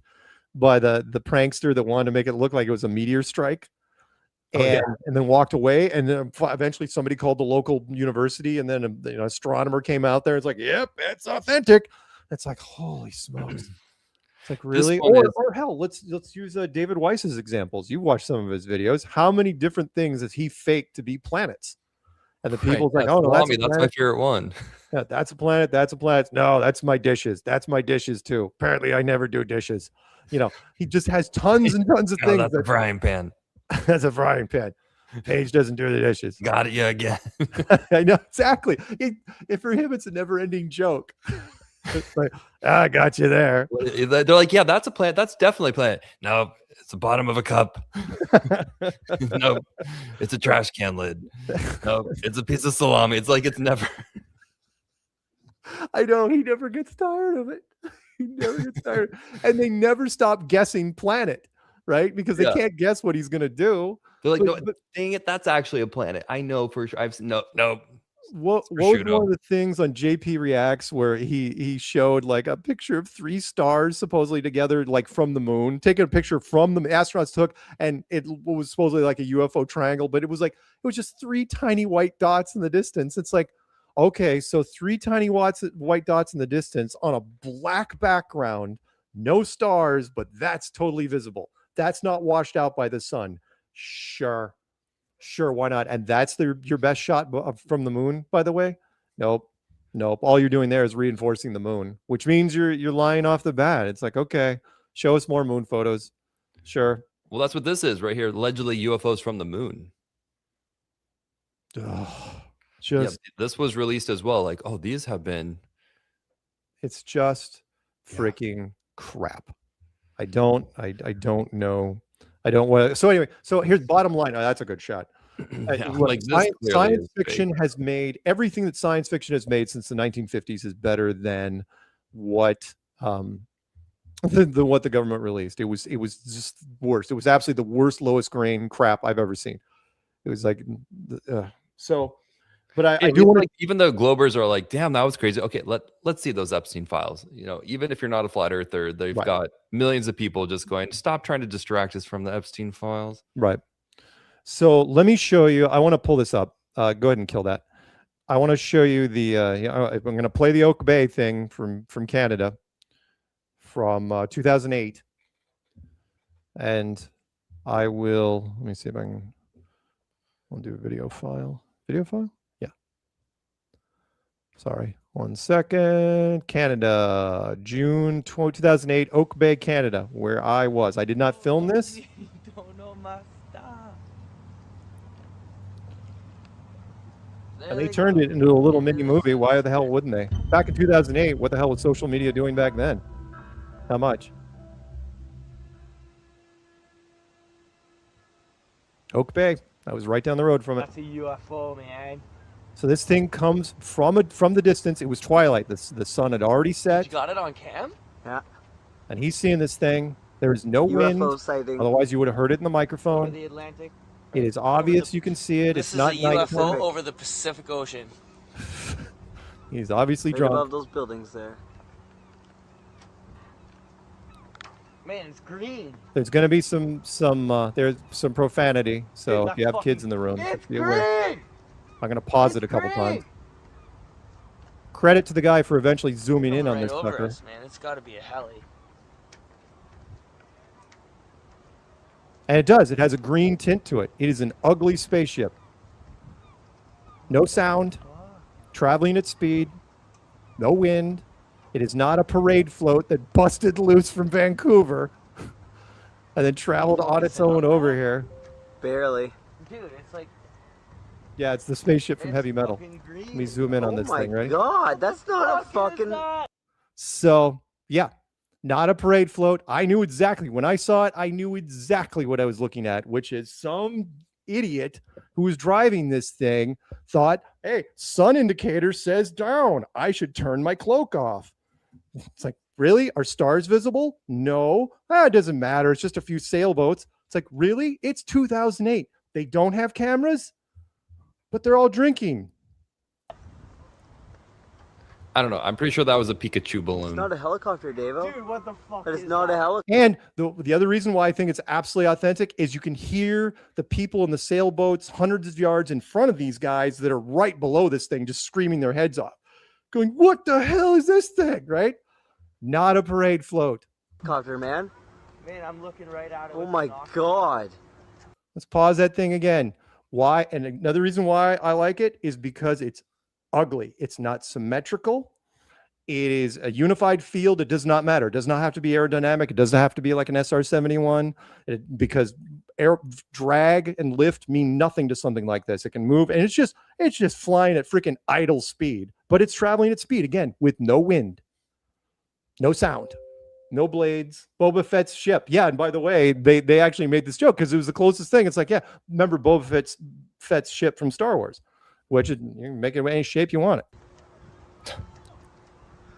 by the prankster that wanted to make it look like it was a meteor strike, and then walked away, and then eventually somebody called the local university, and then an astronomer came out there. It's like, yep, it's authentic. It's like, holy smokes. It's like, really? Or hell, let's use David Weiss's examples. You watched some of his videos. How many different things has he faked to be planets? And the people's like, oh no, that's my favorite one. Yeah, that's a planet. That's a planet. No, that's my dishes. That's my dishes too. Apparently, I never do dishes. He just has tons and tons of things. That's a frying pan. That's a frying pan. Paige doesn't do the dishes. Got it, yeah, again. I know exactly. For him, it's a never-ending joke. It's like, I got you there. They're like, yeah, that's a plant. That's definitely a plant. No, it's the bottom of a cup. No, it's a trash can lid. No, it's a piece of salami. It's like, it's never. I know, he never gets tired of it. He never gets tired. And they never stop guessing planet, right? Because they can't guess what he's going to do. They're like, no, dang it, that's actually a planet. I know for sure. No, what was one of the things on JP Reacts where he showed like a picture of 3 stars supposedly together, like from the moon, taking a picture from the astronauts took, and it was supposedly like a UFO triangle, but it was just 3 tiny white dots in the distance. It's like, okay, so 3 tiny white dots in the distance on a black background, no stars, but that's totally visible. That's not washed out by the sun. Sure, why not? And that's your best shot from the moon, by the way? Nope. All you're doing there is reinforcing the moon, which means you're lying off the bat. It's like, okay, show us more moon photos. Sure. Well, that's what this is right here. Allegedly UFOs from the moon. This was released as well. Like, oh, these have been. It's just freaking crap. I don't know. I don't want to. So anyway, so here's bottom line. Oh, that's a good shot. Science fiction has made everything that science fiction has made since the 1950s is better than what what the government released. It was just worse. It was absolutely the worst, lowest grain crap I've ever seen. It was like so. But I do want to, even though Globers are like, damn, that was crazy. Okay, let's see those Epstein files. You know, even if you're not a flat earther, they've got millions of people just going, stop trying to distract us from the Epstein files. Right. So let me show you. I want to pull this up. Go ahead and kill that. I want to show you the. I'm going to play the Oak Bay thing from Canada, from 2008, and I will. Let me see if I can. I'll do a video file. Video file. Sorry, 1 second. Canada, June 2008, Oak Bay, Canada, where I was. I did not film this. And they turned it into a little mini movie. Why the hell wouldn't they? Back in 2008, what the hell was social media doing back then? How much? Oak Bay. I was right down the road from it. That's a UFO, man. So this thing comes from the distance. It was twilight. The sun had already set. You got it on cam? Yeah. And he's seeing this thing. There is no UFO wind. sighting. Otherwise, you would have heard it in the Over microphone. the Atlantic. It is obvious. You can see it. It's not This is a UFO nighttime. over the Pacific Ocean. He's obviously Right drunk. above those buildings there. Man, it's green. There's going to be some there's some profanity. So if you have kids in the room, It's be aware. green! I'm going to pause it a couple times. Credit to the guy for eventually zooming in on Right this over sucker. us, man. It's got to be a heli. And it does. It has a green tint to it. It is an ugly spaceship. No sound. Traveling at speed. No wind. It is not a parade float that busted loose from Vancouver and then traveled on its own over here. Barely. Dude, it's like. Yeah, it's the spaceship from Heavy Metal. Let me zoom in on this thing, right? Oh my God, that's not a fucking. So, yeah, not a parade float. I knew exactly. When I saw it, I knew exactly what I was looking at, which is some idiot who was driving this thing thought, hey, sun indicator says down. I should turn my cloak off. It's like, really? Are stars visible? No. It doesn't matter. It's just a few sailboats. It's like, really? It's 2008. They don't have cameras, but they're all drinking. I don't know. I'm pretty sure that was a Pikachu balloon. It's not a helicopter, Davo. Dude, what the fuck? But it's not a helicopter. And the other reason why I think it's absolutely authentic is you can hear the people in the sailboats hundreds of yards in front of these guys that are right below this thing just screaming their heads off, going, what the hell is this thing, right? Not a parade float. Helicopter, man. Man, I'm looking right at it. Oh my God. Let's pause that thing again. Why? And another reason why I like it is because it's ugly. It's not symmetrical. It is a unified field. It does not matter. It does not have to be aerodynamic. It doesn't have to be like an SR-71 because air drag and lift mean nothing to something like this. It can move, and it's just flying at freaking idle speed, but it's traveling at speed again with no wind, no sound, no blades. Boba Fett's ship. Yeah, and by the way, they actually made this joke because it was the closest thing. It's like, yeah, remember Boba Fett's ship from Star Wars, which you can make it any shape you want it.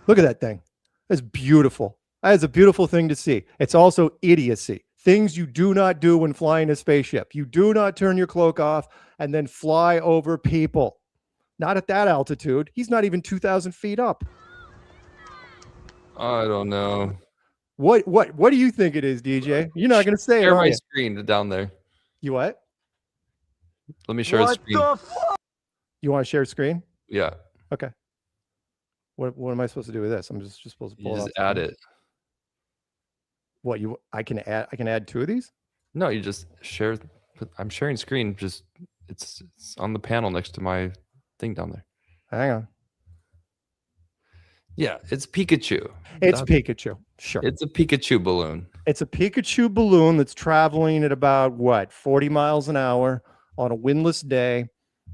Look at that thing. That's beautiful. That is a beautiful thing to see. It's also idiocy. Things you do not do when flying a spaceship. You do not turn your cloak off and then fly over people. Not at that altitude. He's not even 2,000 feet up. I don't know. What do you think it is, DJ? You're not going to say it, Share are my you? screen down there. You what? Let me share a screen. You want to share screen? Yeah. Okay. What am I supposed to do with this? I'm just supposed to pull You it just off. add it. What I can add 2 of these? No, you just share. I'm sharing screen. Just it's on the panel next to my thing down there. Hang on. Yeah, it's Pikachu. It's Pikachu. Sure. It's a Pikachu balloon. It's a Pikachu balloon that's traveling at about 40 miles an hour on a windless day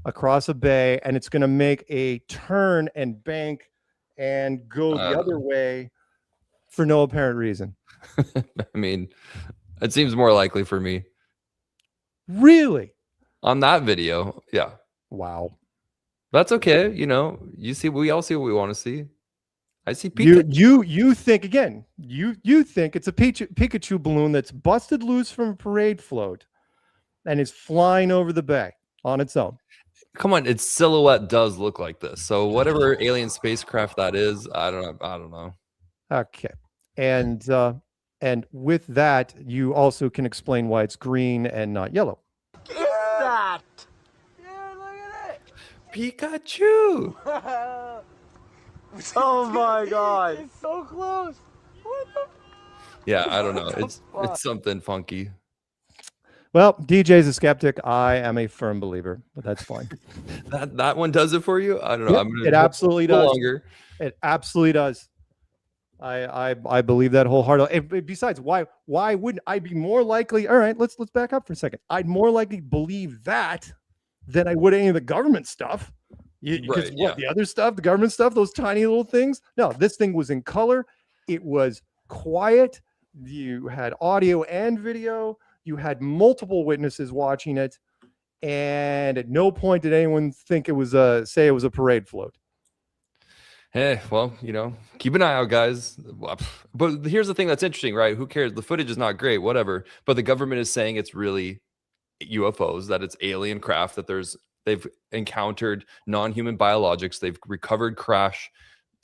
across a bay, and it's going to make a turn and bank and go the other way for no apparent reason. I mean, it seems more likely for me. Really? On that video, yeah. Wow. That's okay. You know, we all see what we want to see. I see Pikachu. You think again. You think it's a Pikachu balloon that's busted loose from a parade float and is flying over the bay on its own. Come on, its silhouette does look like this. So whatever alien spacecraft that is, I don't know. Okay. And with that, you also can explain why it's green and not yellow. That. Pikachu. Oh my god. It's so close. What the? Yeah, I don't know. It's something funky. Well, DJ's a skeptic. I am a firm believer, but that's fine. That one does it for you? I don't know. Yep, I'm gonna it absolutely does. Longer. It absolutely does. I believe that wholeheartedly. Besides, why wouldn't I be more likely? All right, let's back up for a second. I'd more likely believe that than I would any of the government stuff. Because the other stuff, the government stuff, those tiny little things. No, this thing was in color. It was quiet. You had audio and video. You had multiple witnesses watching it, and at no point did anyone think it was say it was a parade float. Hey, well, keep an eye out, guys. But here's the thing that's interesting, right? Who cares? The footage is not great, whatever. But the government is saying it's really UFOs, that it's alien craft, that they've encountered non-human biologics, they've recovered crash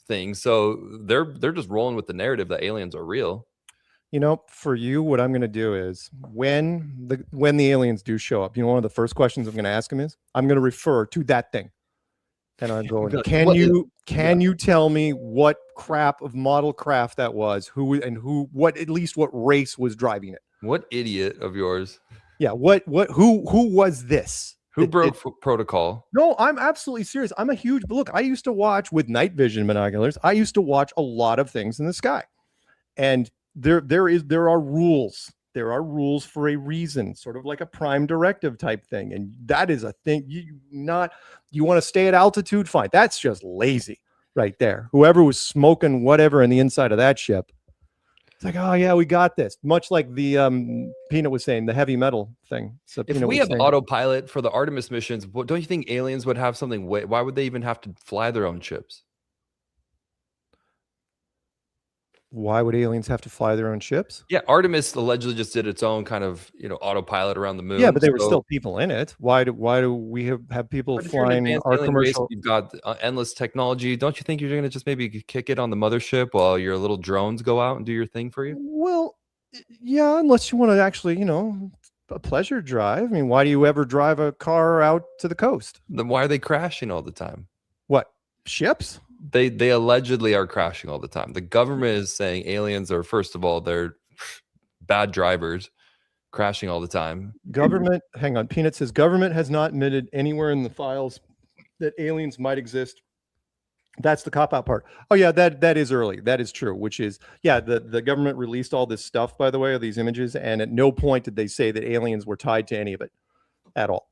things. So they're just rolling with the narrative that aliens are real. For you, what I'm going to do is when the aliens do show up, one of the first questions I'm going to ask them is, I'm going to refer to that thing. And I'm going, can you tell me what crap of model craft that was? At least what race was driving it? What idiot of yours? Yeah. Who was this? Who broke protocol? No, I'm absolutely serious. I'm a huge, look, I used to watch with night vision binoculars. I used to watch a lot of things in the sky, and there are rules. There are rules for a reason, sort of like a prime directive type thing. And that is a thing. You want to stay at altitude? Fine. That's just lazy right there. Whoever was smoking whatever in the inside of that ship, it's like, oh yeah, we got this. Much like the Peanut was saying, the heavy metal thing. So if we have autopilot for the Artemis missions, don't you think aliens would have something? Why would they even have to fly their own ships? Why would aliens have to fly their own ships? Yeah, Artemis allegedly just did its own kind of autopilot around the moon. Yeah, but there were still people in it. Why do we have people flying our commercial? You've got endless technology. Don't you think you're going to just maybe kick it on the mothership while your little drones go out and do your thing for you? Well, yeah, unless you want to actually, a pleasure drive. I mean, why do you ever drive a car out to the coast? Then why are they crashing all the time? What, ships? They allegedly are crashing all the time. The government is saying aliens are, first of all, they're bad drivers, crashing all the time. Government, hang on. Peanut says government has not admitted anywhere in the files that aliens might exist. That's the cop-out part. Oh yeah, that is early. That is true. Which is, yeah, the government released all this stuff, by the way, of these images, and at no point did they say that aliens were tied to any of it at all.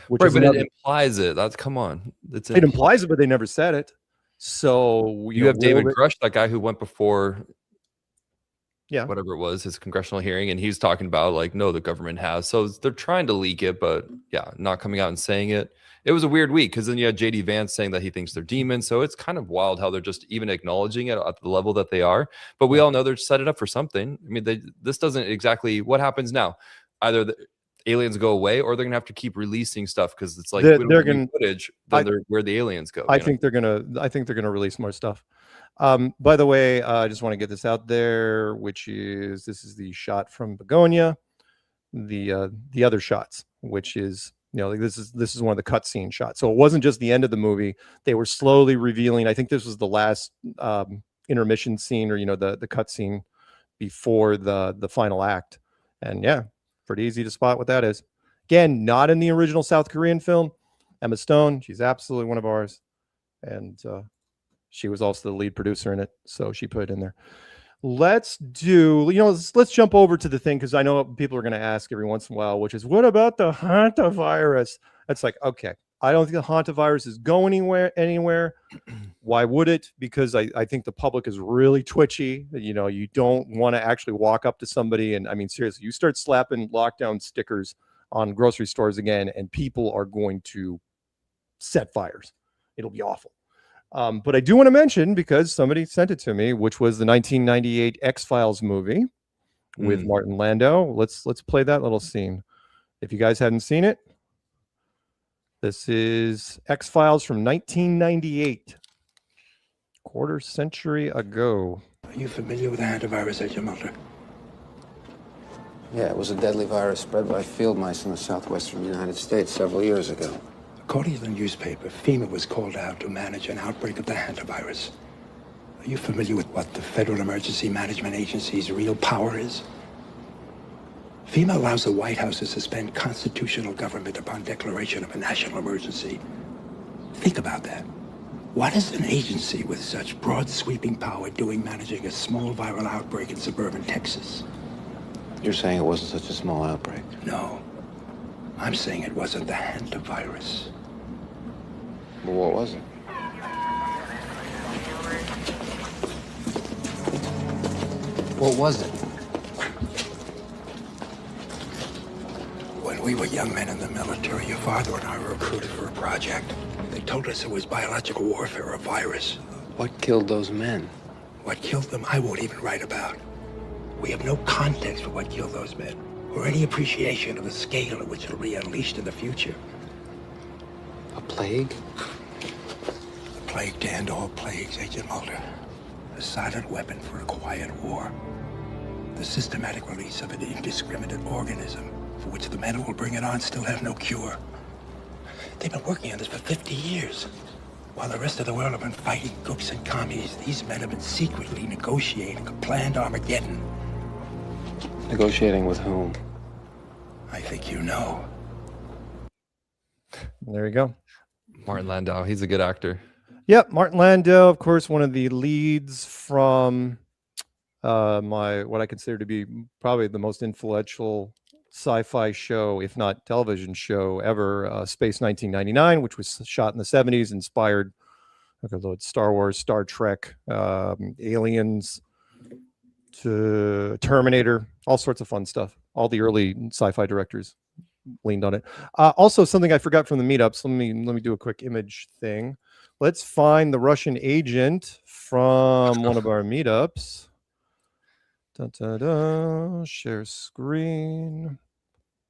Which right, but it implies it. Come on. It implies it, but they never said it. So you have David Grush, that guy who went before, whatever it was, his congressional hearing, and he's talking about no, the government has. So they're trying to leak it, but not coming out and saying it. It was a weird week because then you had JD Vance saying that he thinks they're demons. So it's kind of wild how they're just even acknowledging it at the level that they are. But we all know they're set it up for something. I mean, this doesn't exactly. What happens now? Either aliens go away, or they're gonna have to keep releasing stuff because it's like They're we don't gonna- have footage. Then where the aliens go. I think they're gonna release more stuff. By the way, I just want to get this out there, which is this is the shot from Begonia, the other shots, which is like this is one of the cutscene shots. So it wasn't just the end of the movie; they were slowly revealing. I think this was the last intermission scene, or the cutscene before the final act. And yeah, pretty easy to spot what that is. Again, not in the original South Korean film. Emma Stone, she's absolutely one of ours, and she was also the lead producer in it, so she put it in there. Let's jump over to the thing, because I know people are going to ask every once in a while, which is, what about the hantavirus? It's like, okay, I don't think the hantavirus is going anywhere. Why would it? Because I think the public is really twitchy. You don't want to actually walk up to somebody, and I mean, seriously, you start slapping lockdown stickers on grocery stores again, and people are going to set fires. It'll be awful. But I do want to mention, because somebody sent it to me, which was the 1998 X-Files movie with Martin Landau. Let's play that little scene. If you guys hadn't seen it, this is X-Files from 1998, quarter century ago. Are you familiar with the hantavirus, Agent Mulder? Yeah, it was a deadly virus spread by field mice in the southwestern United States several years ago. According to the newspaper, FEMA was called out to manage an outbreak of the hantavirus. Are you familiar with what the Federal Emergency Management Agency's real power is? FEMA allows the White House to suspend constitutional government upon declaration of a national emergency. Think about that. What is an agency with such broad sweeping power doing managing a small viral outbreak in suburban Texas? You're saying it wasn't such a small outbreak? No. I'm saying it wasn't the hantavirus. Well, what was it? What was it? When we were young men in the military, your father and I were recruited for a project. They told us it was biological warfare, a virus. What killed those men? What killed them, I won't even write about. We have no context for what killed those men, or any appreciation of the scale at which it'll be unleashed in the future. A plague? The plague to end all plagues, Agent Mulder. A silent weapon for a quiet war. The systematic release of an indiscriminate organism for which the men who will bring it on still have no cure. They've been working on this for 50 years. While the rest of the world have been fighting gooks and commies, these men have been secretly negotiating a planned Armageddon. Negotiating with whom? I think you know. There you go. Martin Landau, he's a good actor. Yep, Martin Landau, of course, one of the leads from what I consider to be probably the most influential sci-fi show, if not television show ever, Space 1999, which was shot in the 70s, inspired Star Wars, Star Trek, Aliens, to Terminator, all sorts of fun stuff. All the early sci-fi directors leaned on it. Also, something I forgot from the meetups. Let me do a quick image thing. Let's find the Russian agent from one of our meetups. Share screen.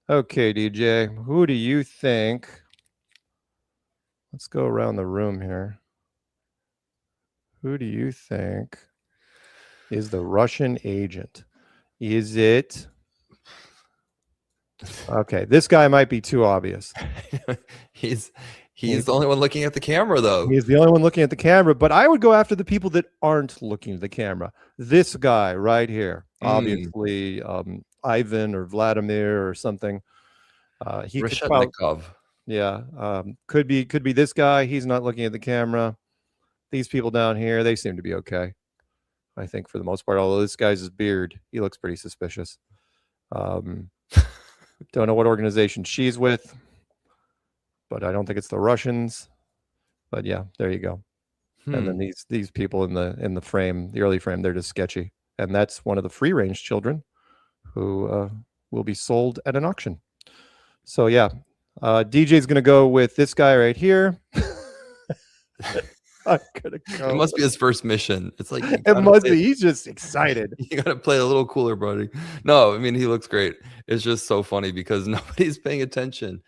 Okay, DJ, who do you think? Let's go around the room here. Who do you think is the Russian agent? Is it? Okay, this guy might be too obvious. He's the only one looking at the camera, though. He's the only one looking at the camera, but I would go after the people that aren't looking at the camera. This guy right here, obviously, Ivan or Vladimir or something. He could probably, could be this guy. He's not looking at the camera. These people down here, they seem to be okay, I think, for the most part. Although this guy's beard, he looks pretty suspicious. Don't know what organization she's with, but I don't think it's the Russians. But yeah, there you go. And then these people in the frame, the early frame, they're just sketchy. And that's one of the free range children who will be sold at an auction. So yeah, DJ's gonna go with this guy right here. not gonna go. It must be his first mission. It's like It must be. He's just excited. You gotta play a little cooler, buddy. No, I mean he looks great. It's just so funny because nobody's paying attention.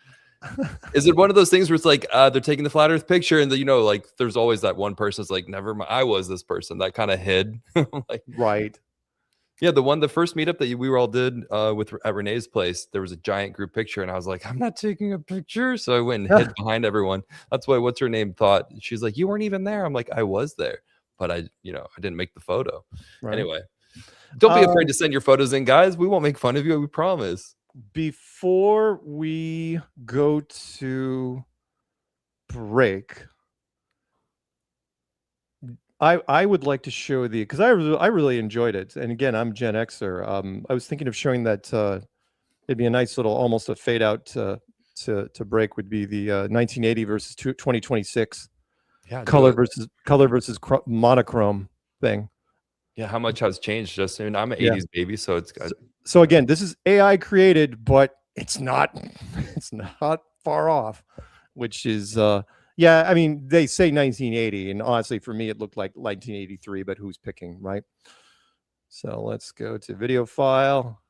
Is it one of those things where it's like they're taking the flat Earth picture, and like there's always that one person that's like, never mind, I was this person that kind of hid. Like, right. Yeah, the first meetup that we all did at Renee's place, there was a giant group picture, and I was like, I'm not taking a picture, so I went and hid behind everyone. That's why what's her name thought she's like, you weren't even there. I'm like, I was there, but I didn't make the photo. Right. Anyway, don't be afraid to send your photos in, guys. We won't make fun of you. We promise. Before we go to break, I would like to show because I really enjoyed it. And again, I'm Gen Xer. I was thinking of showing that it'd be a nice little almost a fade out to break would be the 1980 versus 2026 color versus monochrome thing. Yeah, how much has changed? I'm an 80s baby, so it's good. So again, this is AI created, but it's not far off, which is yeah, I mean, they say 1980, and honestly, for me, it looked like 1983, but who's picking, right? So let's go to video file.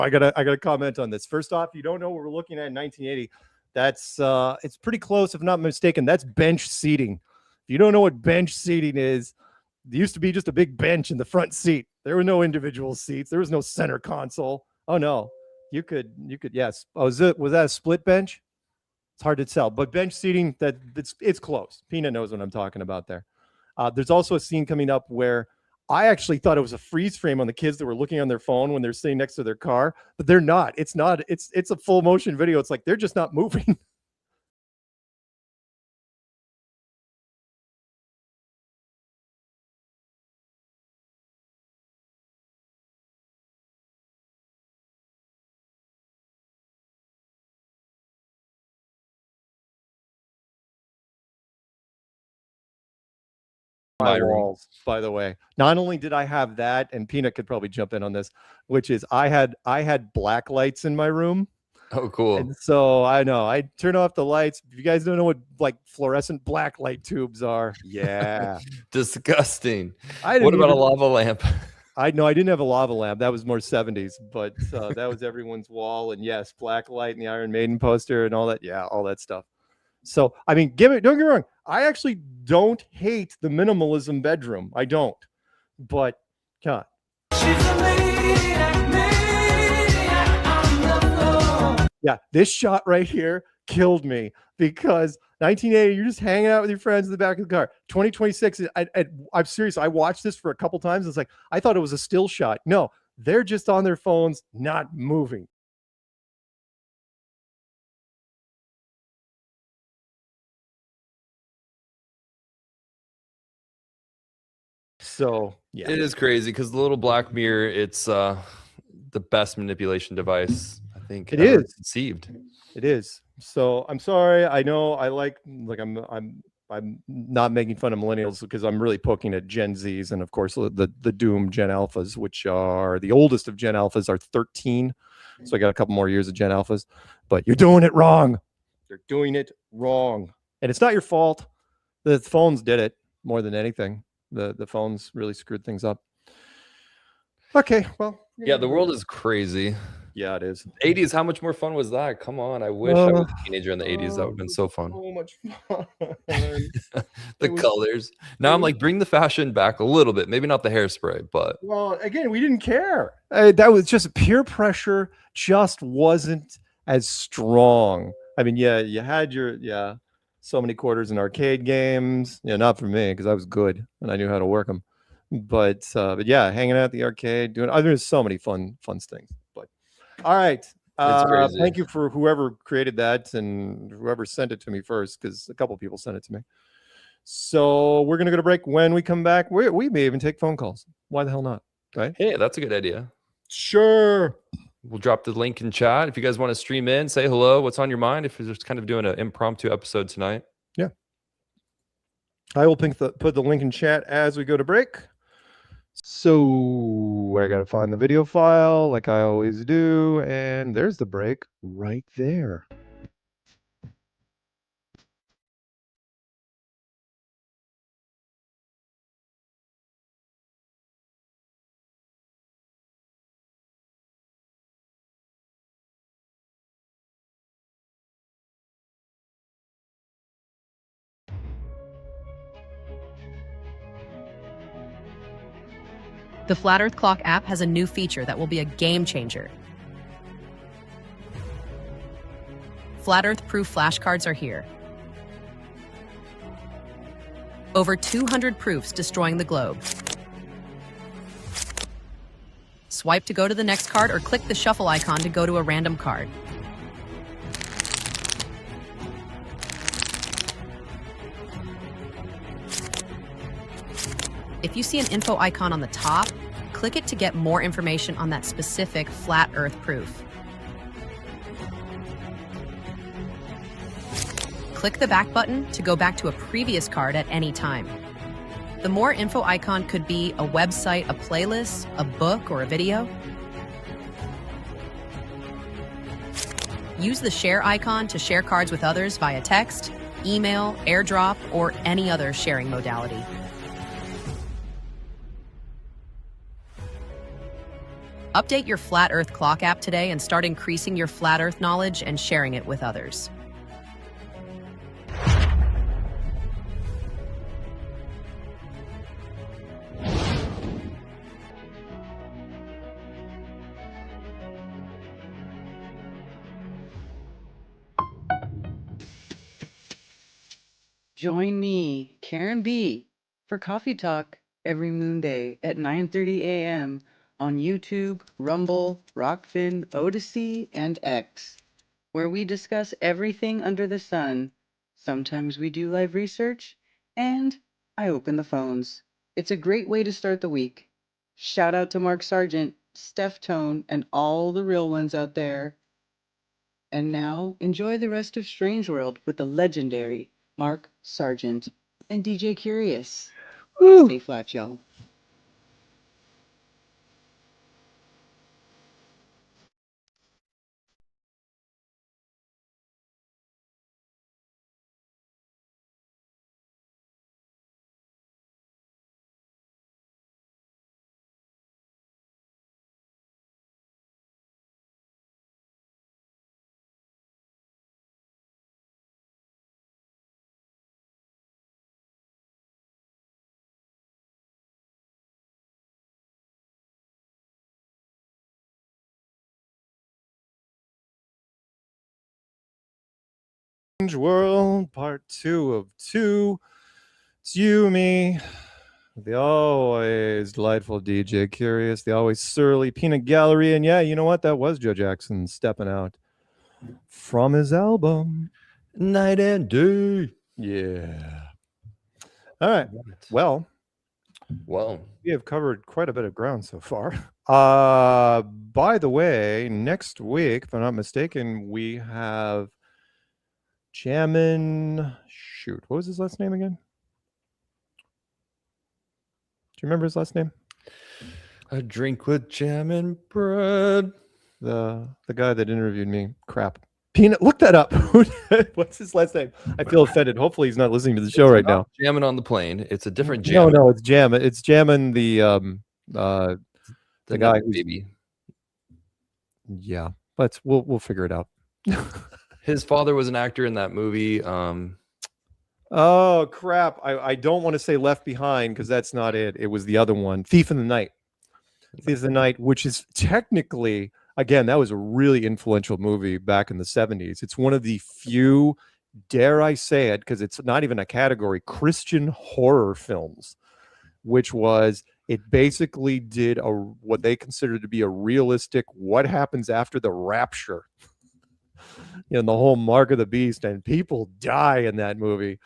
I gotta comment on this. First off, you don't know what we're looking at in 1980. That's it's pretty close, if not mistaken. That's bench seating. If you don't know what bench seating is, there used to be just a big bench in the front seat. There were no individual seats. There was no center console. Oh no, you could yes. Oh, was that a split bench? It's hard to tell, but bench seating it's close. Peanut knows what I'm talking about there. There's also a scene coming up where I actually thought it was a freeze frame on the kids that were looking on their phone when they're sitting next to their car, but they're not. It's not. It's a full motion video. It's like they're just not moving. My walls, by the way. Not only did I have that, and Peanut could probably jump in on this, which is I had black lights in my room. Oh, cool. And so I know I turn off the lights. If you guys don't know what like fluorescent black light tubes are, yeah, disgusting. What about a lava lamp? I didn't have a lava lamp. That was more 70s, but that was everyone's wall. And yes, black light and the Iron Maiden poster and all that. Yeah, all that stuff. So, I mean, don't get me wrong. I actually don't hate the minimalism bedroom. I don't. But, God. Yeah, this shot right here killed me because 1980, you're just hanging out with your friends in the back of the car. 2026, I'm serious. I watched this for a couple times. It's like, I thought it was a still shot. No, they're just on their phones, not moving. So yeah, it is crazy because the little black mirror, it's the best manipulation device I think it is conceived. It is. So I'm sorry. I know I like I'm not making fun of millennials because I'm really poking at Gen Zs and of course the doomed Gen Alphas, which are the oldest of Gen Alphas are 13. So I got a couple more years of Gen Alphas, but you're doing it wrong. You're doing it wrong, and it's not your fault. The phones did it more than anything. The phones really screwed things up. Okay, well, yeah, the world is crazy. Yeah, it is. 80s, how much more fun was that? Come on, I wish I was a teenager in the 80s. That would have been so fun. So much fun. The colors. Now I'm like, bring the fashion back a little bit. Maybe not the hairspray, but well, again, we didn't care. That was just peer pressure. Just wasn't as strong. I mean, yeah, you had your so many quarters in arcade games. Yeah, not for me because I was good and I knew how to work them. But yeah, hanging out at the arcade, doing there's so many fun things. But all right. It's crazy. Thank you for whoever created that and whoever sent it to me first, because a couple people sent it to me. So we're gonna go to break. When we come back, we may even take phone calls. Why the hell not? Right? Hey, that's a good idea. Sure. We'll drop the link in chat if you guys want to stream in, say hello, what's on your mind, if you're just kind of doing an impromptu episode tonight. Yeah. I will put the link in chat as we go to break. So I gotta find the video file like I always do, and there's the break right there. The Flat Earth Clock app has a new feature that will be a game changer. Flat Earth proof flashcards are here. Over 200 proofs destroying the globe. Swipe to go to the next card or click the shuffle icon to go to a random card. If you see an info icon on the top, click it to get more information on that specific flat Earth proof. Click the back button to go back to a previous card at any time. The more info icon could be a website, a playlist, a book, or a video. Use the share icon to share cards with others via text, email, airdrop, or any other sharing modality. Update your Flat Earth Clock app today and start increasing your Flat Earth knowledge and sharing it with others. Join me, Karen B, for Coffee Talk every Moon Day at 9:30 a.m. on YouTube, Rumble, Rockfin, Odyssey, and X, where we discuss everything under the sun. Sometimes we do live research, and I open the phones. It's a great way to start the week. Shout out to Mark Sargent, Steph Tone, and all the real ones out there. And now, enjoy the rest of Strange World with the legendary Mark Sargent and DJ Curious. Stay flat, y'all. World Part 2 of 2. It's you, me, the always delightful DJ Curious, the always surly Peanut Gallery, and yeah, you know what? That was Joe Jackson stepping out from his album Night and Day. Yeah. All right. Well, we have covered quite a bit of ground so far. By the way, next week, if I'm not mistaken, we have Jammin'. Shoot, what was his last name again? Do you remember his last name? A drink with jam and bread. The guy that interviewed me. Crap. Peanut. Look that up. What's his last name? I feel offended. Hopefully he's not listening to the show right now. Jamming on the plane. It's a different jam. No, it's Jammin'. It's Jammin' the guy who's, baby. Yeah, but we'll figure it out. His father was an actor in that movie. Oh crap! I don't want to say Left Behind because that's not it. It was the other one, Thief in the Night. Thief in the Night, which is technically, again, that was a really influential movie back in the 70s. It's one of the few dare I say it, because it's not even a category, Christian horror films, which was, it basically did what they considered to be a realistic what happens after the rapture. The whole mark of the beast, and people die in that movie,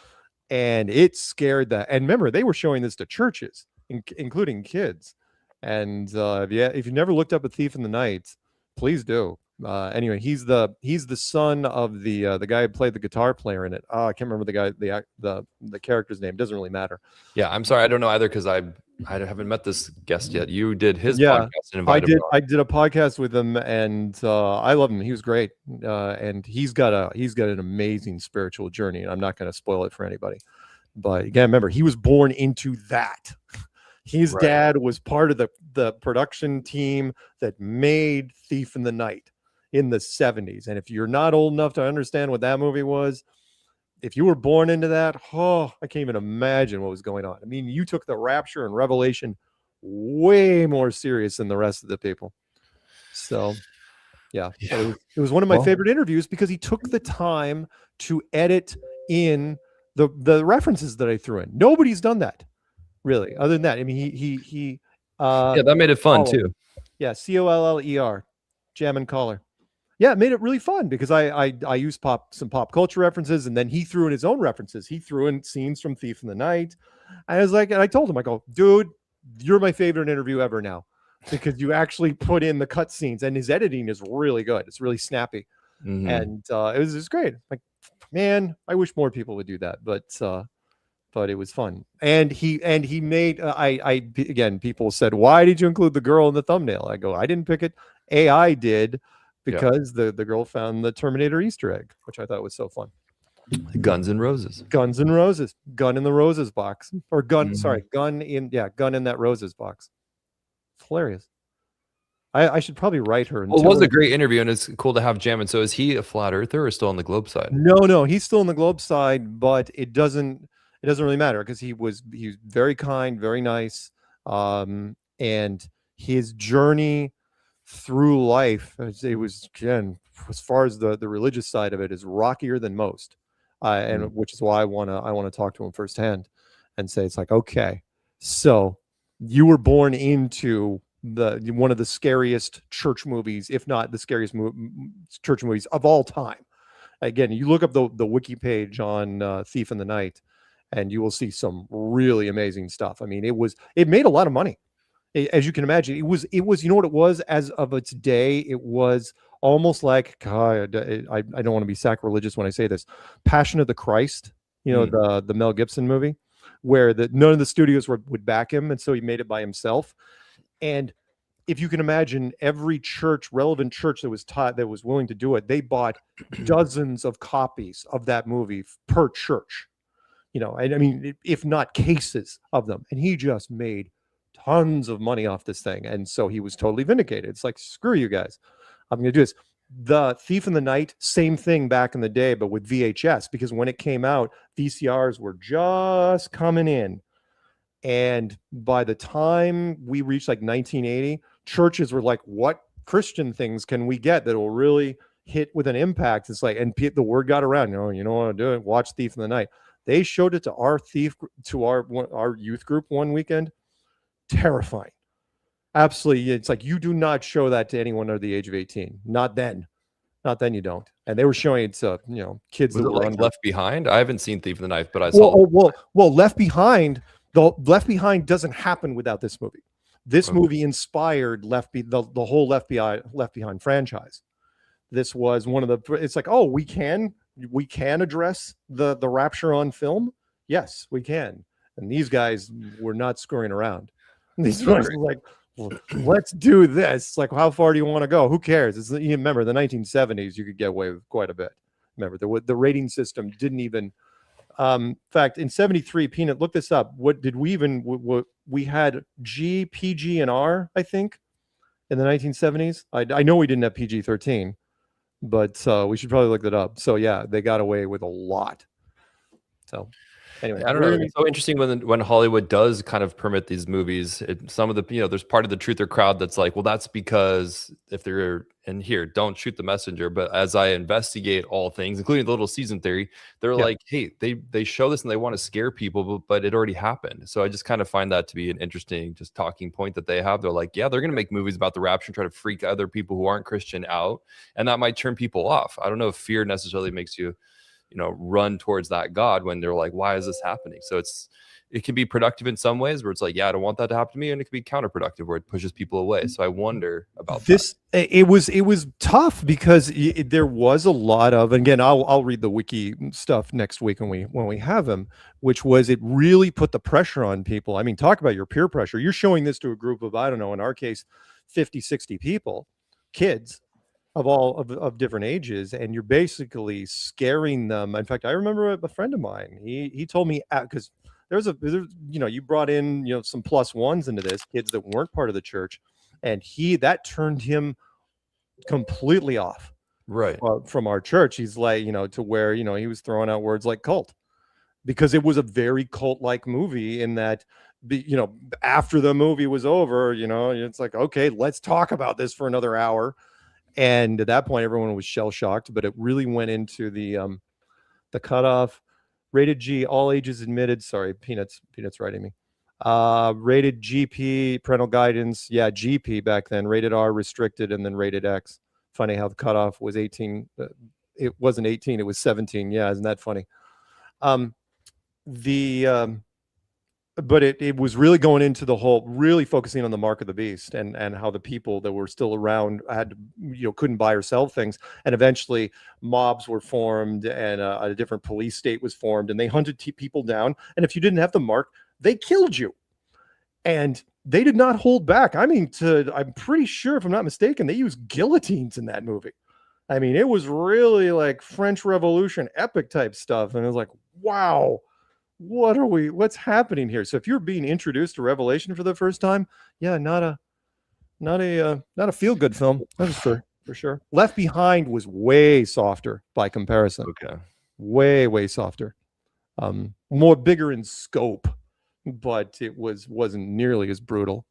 and it scared that. And remember, they were showing this to churches, including kids. And if you never looked up A Thief in the Night, please do. Anyway, he's the son of the guy who played the guitar player in it. I can't remember the character's name. Doesn't really matter. Yeah, I'm sorry, I don't know either, because I haven't met this guest yet. You did his podcast and invited him on. I did a podcast with him, and I love him. He was great, and he's got an amazing spiritual journey. And I'm not going to spoil it for anybody, but again, remember, he was born into that. His dad was part of the production team that made Thief in the Night in the 70s. And if you're not old enough to understand what that movie was, if you were born into that, I can't even imagine what was going on. I mean, you took the rapture and revelation way more serious than the rest of the people. So, yeah. It was one of my favorite interviews, because he took the time to edit in the references that I threw in. Nobody's done that, really, other than that. I mean, he that made it fun too. Yeah, Coller, Jam and Collar. Yeah, it made it really fun, because I used some pop culture references, and then he threw in his own references. He threw in scenes from Thief in the Night. I was like, and I told him, I go, dude, you're my favorite interview ever now, because you actually put in the cut scenes, and his editing is really good. It's really snappy. Mm-hmm. And it was just great. Like, man, I wish more people would do that, but it was fun. And he made again, people said, why did you include the girl in the thumbnail? I go, I didn't pick it. AI did, because the girl found the Terminator Easter egg, which I thought was so fun. Guns N' Roses. Guns N' Roses. Gun in the Roses box. Or gun in that Roses box. It's hilarious. I should probably write her. Well, it was a great interview, and it's cool to have Jam. And so is he a flat earther or still on the globe side? No, he's still on the globe side, but it doesn't really matter, because he was very kind, very nice. And his journey through life, it was, again, as far as the religious side of it, is rockier than most, and which is why I want to talk to him firsthand and say, it's like, okay, so you were born into one of the scariest church movies, if not the scariest church movies of all time. Again, you look up the wiki page on Thief in the Night, and you will see some really amazing stuff. I mean, it made a lot of money. As you can imagine, it was, you know what it was, as of its day, it was almost like, God, I don't want to be sacrilegious when I say this, Passion of the Christ, the Mel Gibson movie, where none of the studios would back him, and so he made it by himself. And if you can imagine, every relevant church that was willing to do it, they bought dozens of copies of that movie per church, and I mean, if not cases of them, and he just made tons of money off this thing. And so he was totally vindicated. It's like, screw you guys, I'm going to do this. The Thief in the Night, same thing back in the day, but with VHS, because when it came out, VCRs were just coming in. And by the time we reached like 1980, churches were like, what Christian things can we get that will really hit with an impact? It's like, and the word got around, you know what to do, watch Thief in the Night. They showed it to our youth group one weekend. Terrifying. Absolutely. It's like, you do not show that to anyone under the age of 18. Not then you don't. And they were showing it to kids Was that it were like Left Behind? I haven't seen Thief in the Night, but I saw well, Left Behind. The Left Behind doesn't happen without this movie. This movie inspired the whole Left Behind franchise. This was one of the, it's like, oh, we can address the rapture on film. Yes, we can. And these guys were not screwing around. These guys were like, well, let's do this. It's like, how far do you want to go? Who cares? You remember the 1970s, you could get away with quite a bit. Remember, the rating system didn't even, in fact, in 73, Peanut, look this up. What did we even, we had G, PG, and R, I think, in the 1970s. I know we didn't have PG-13, but we should probably look that up. So yeah, they got away with a lot. So Anyway, I don't know. It's so interesting when Hollywood does kind of permit these movies. Some of the there's part of the truther crowd that's like, well, that's because if they're in here, don't shoot the messenger. But as I investigate all things, including the little season theory, they're like, hey, they show this and they want to scare people, but it already happened. So I just kind of find that to be an interesting just talking point that they have. They're like, yeah, they're going to make movies about the rapture and try to freak other people who aren't Christian out, and that might turn people off. I don't know if fear necessarily makes you run towards that God when they're like, why is this happening? So it can be productive in some ways where it's like, yeah, I don't want that to happen to me. And it can be counterproductive where it pushes people away. So I wonder about this. It was tough because there was a lot of, and again, I'll read the wiki stuff next week when we have them, which was, it really put the pressure on people. I mean, talk about your peer pressure. You're showing this to a group of, I don't know, in our case, 50, 60 people, kids of all of different ages, and you're basically scaring them. In fact, I remember a friend of mine, he told me, because there's you brought in some plus ones into this, kids that weren't part of the church, and that turned him completely off from our church. He's like, to where he was throwing out words like cult, because it was a very cult-like movie in that, after the movie was over, it's like, okay, let's talk about this for another hour. And at that point, everyone was shell-shocked, but it really went into the cutoff. Rated G, all ages admitted. Sorry, Peanuts writing me. Rated GP, parental guidance. Yeah, GP back then. Rated R, restricted, and then rated X. Funny how the cutoff was 18. It wasn't 18, it was 17. Yeah, isn't that funny? But it was really going into the whole, really focusing on the mark of the beast and how the people that were still around had couldn't buy or sell things, and eventually mobs were formed, and a different police state was formed, and they hunted people down, and if you didn't have the mark, they killed you, and they did not hold back. I mean, I'm pretty sure, if I'm not mistaken, they used guillotines in that movie. I mean, it was really like French Revolution epic type stuff, and it was like, wow. What's happening here? So if you're being introduced to Revelation for the first time, yeah, not a feel-good film. That was for sure. Left Behind was way softer by comparison. Okay. Way softer. More bigger in scope, but it wasn't nearly as brutal.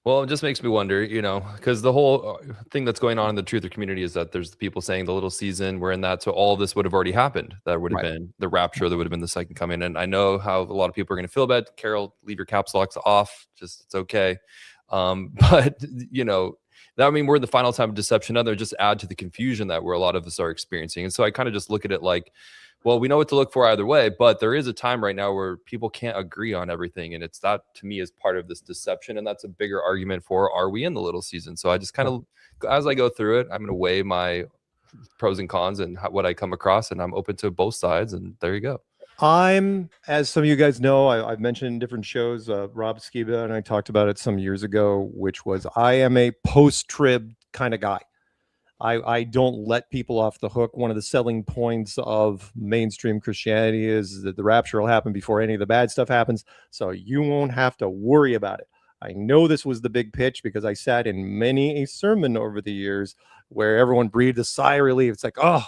Well, it just makes me wonder, because the whole thing that's going on in the truther community is that there's the people saying the little season, we're in that, so all of this would have already happened. That would have been the rapture, that would have been the second coming. And I know how a lot of people are going to feel about it. Carol, leave your caps locks off. It's okay. But, that would mean we're in the final time of deception. Other just add to the confusion that a lot of us are experiencing. And so I kind of just look at it like, well, we know what to look for either way, but there is a time right now where people can't agree on everything. And it's that, to me, is part of this deception. And that's a bigger argument for, are we in the little season? So I just kind of, as I go through it, I'm going to weigh my pros and cons and what I come across, and I'm open to both sides. And there you go. As some of you guys know, I've mentioned in different shows, Rob Skiba and I talked about it some years ago, which was, I am a post-trib kind of guy. I don't let people off the hook. One of the selling points of mainstream Christianity is that the rapture will happen before any of the bad stuff happens, so you won't have to worry about it. I know this was the big pitch because I sat in many a sermon over the years where everyone breathed a sigh of relief. It's like, oh,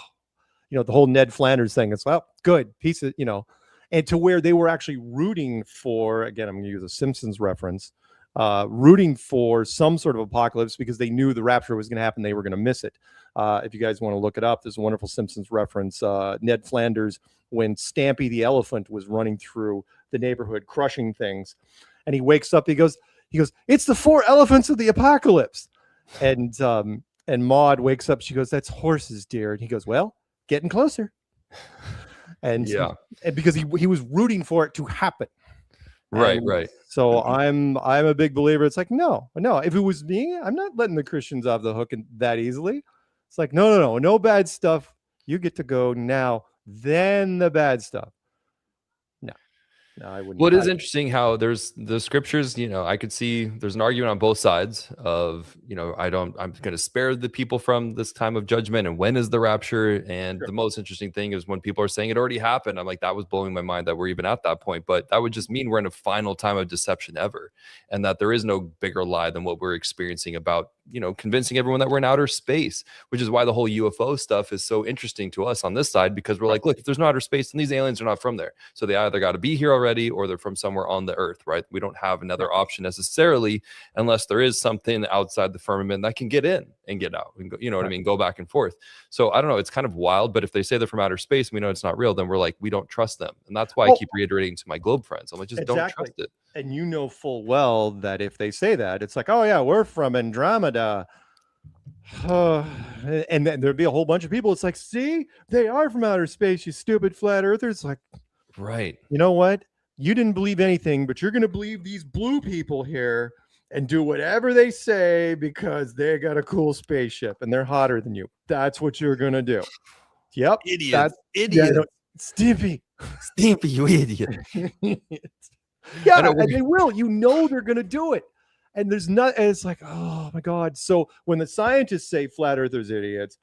the whole Ned Flanders thing. It's, well, good piece of, and to where they were actually rooting for, again, I'm going to use a Simpsons reference, rooting for some sort of apocalypse because they knew the rapture was going to happen. They were going to miss it. If you guys want to look it up, there's a wonderful Simpsons reference. Ned Flanders, when Stampy the elephant was running through the neighborhood, crushing things, and he wakes up, he goes, it's the 4 elephants of the apocalypse. And Maude wakes up. She goes, that's horses, dear. And he goes, well, getting closer. And because he was rooting for it to happen. Right. So I'm a big believer. It's like, no. If it was me, I'm not letting the Christians off the hook that easily. It's like, no bad stuff. You get to go now. Then the bad stuff. No. No, I wouldn't. Well, it is interesting how there's the scriptures, I could see there's an argument on both sides of, I'm going to spare the people from this time of judgment. And when is the rapture? And the most interesting thing is when people are saying it already happened. I'm like, that was blowing my mind that we're even at that point. But that would just mean we're in a final time of deception ever. And that there is no bigger lie than what we're experiencing about, convincing everyone that we're in outer space, which is why the whole UFO stuff is so interesting to us on this side, because we're like, look, if there's no outer space, then these aliens are not from there. So they either got to be here already or they're from somewhere on the earth, right? We don't have another option necessarily unless there is something outside the firmament that can get in and get out and go, what I mean? Go back and forth. So I don't know. It's kind of wild, but if they say they're from outer space, we know it's not real, then we're like, we don't trust them. And that's why I keep reiterating to my globe friends. I'm like, just don't trust it. And you know full well that if they say that, it's like, oh yeah, we're from Andromeda. And then there'd be a whole bunch of people. It's like, see, they are from outer space, you stupid flat earthers. Like, right. You know what? You didn't believe anything, but you're going to believe these blue people here and do whatever they say because they got a cool spaceship and they're hotter than you. That's what you're going to do. Yep. Idiot. Stimpy, you idiot. Yeah, and they will. They're going to do it. And there's not, and it's like, oh my God. So when the scientists say flat earthers idiots,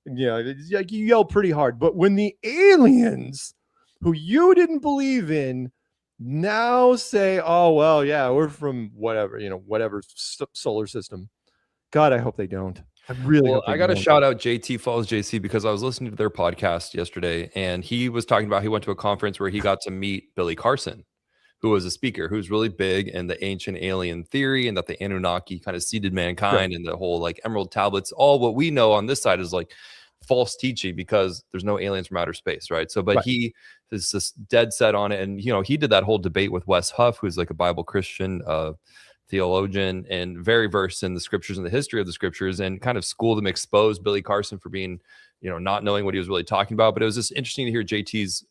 it's like you yell pretty hard. But when the aliens who you didn't believe in now say, oh, well, yeah, we're from whatever, whatever solar system. God, I hope they don't. I really hope I got to shout out JT Falls JC because I was listening to their podcast yesterday and he was talking about he went to a conference where he got to meet Billy Carson, who was a speaker who's really big in the ancient alien theory and that the Anunnaki kind of seeded mankind and the whole like emerald tablets. All what we know on this side is like false teaching because there's no aliens from outer space, right? So, but he is just dead set on it. And, he did that whole debate with Wes Huff, who's like a Bible Christian theologian and very versed in the scriptures and the history of the scriptures and kind of schooled him, exposed Billy Carson for being, not knowing what he was really talking about. But it was just interesting to hear JT's,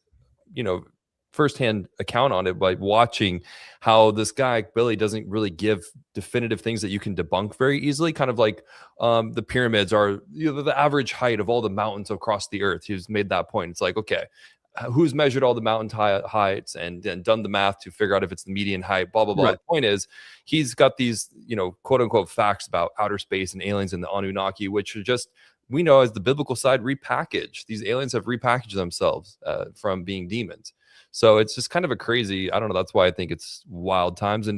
firsthand account on it by watching how this guy Billy doesn't really give definitive things that you can debunk very easily. Kind of like the pyramids are the average height of all the mountains across the earth. He's made that point. It's like, okay, who's measured all the mountain heights and done the math to figure out if it's the median height, blah, blah, blah. Right. The point is he's got these, quote unquote facts about outer space and aliens and the Anunnaki, which are just, we know as the biblical side repackaged. These aliens have repackaged themselves from being demons. So it's just kind of a crazy, I don't know. That's why I think it's wild times. And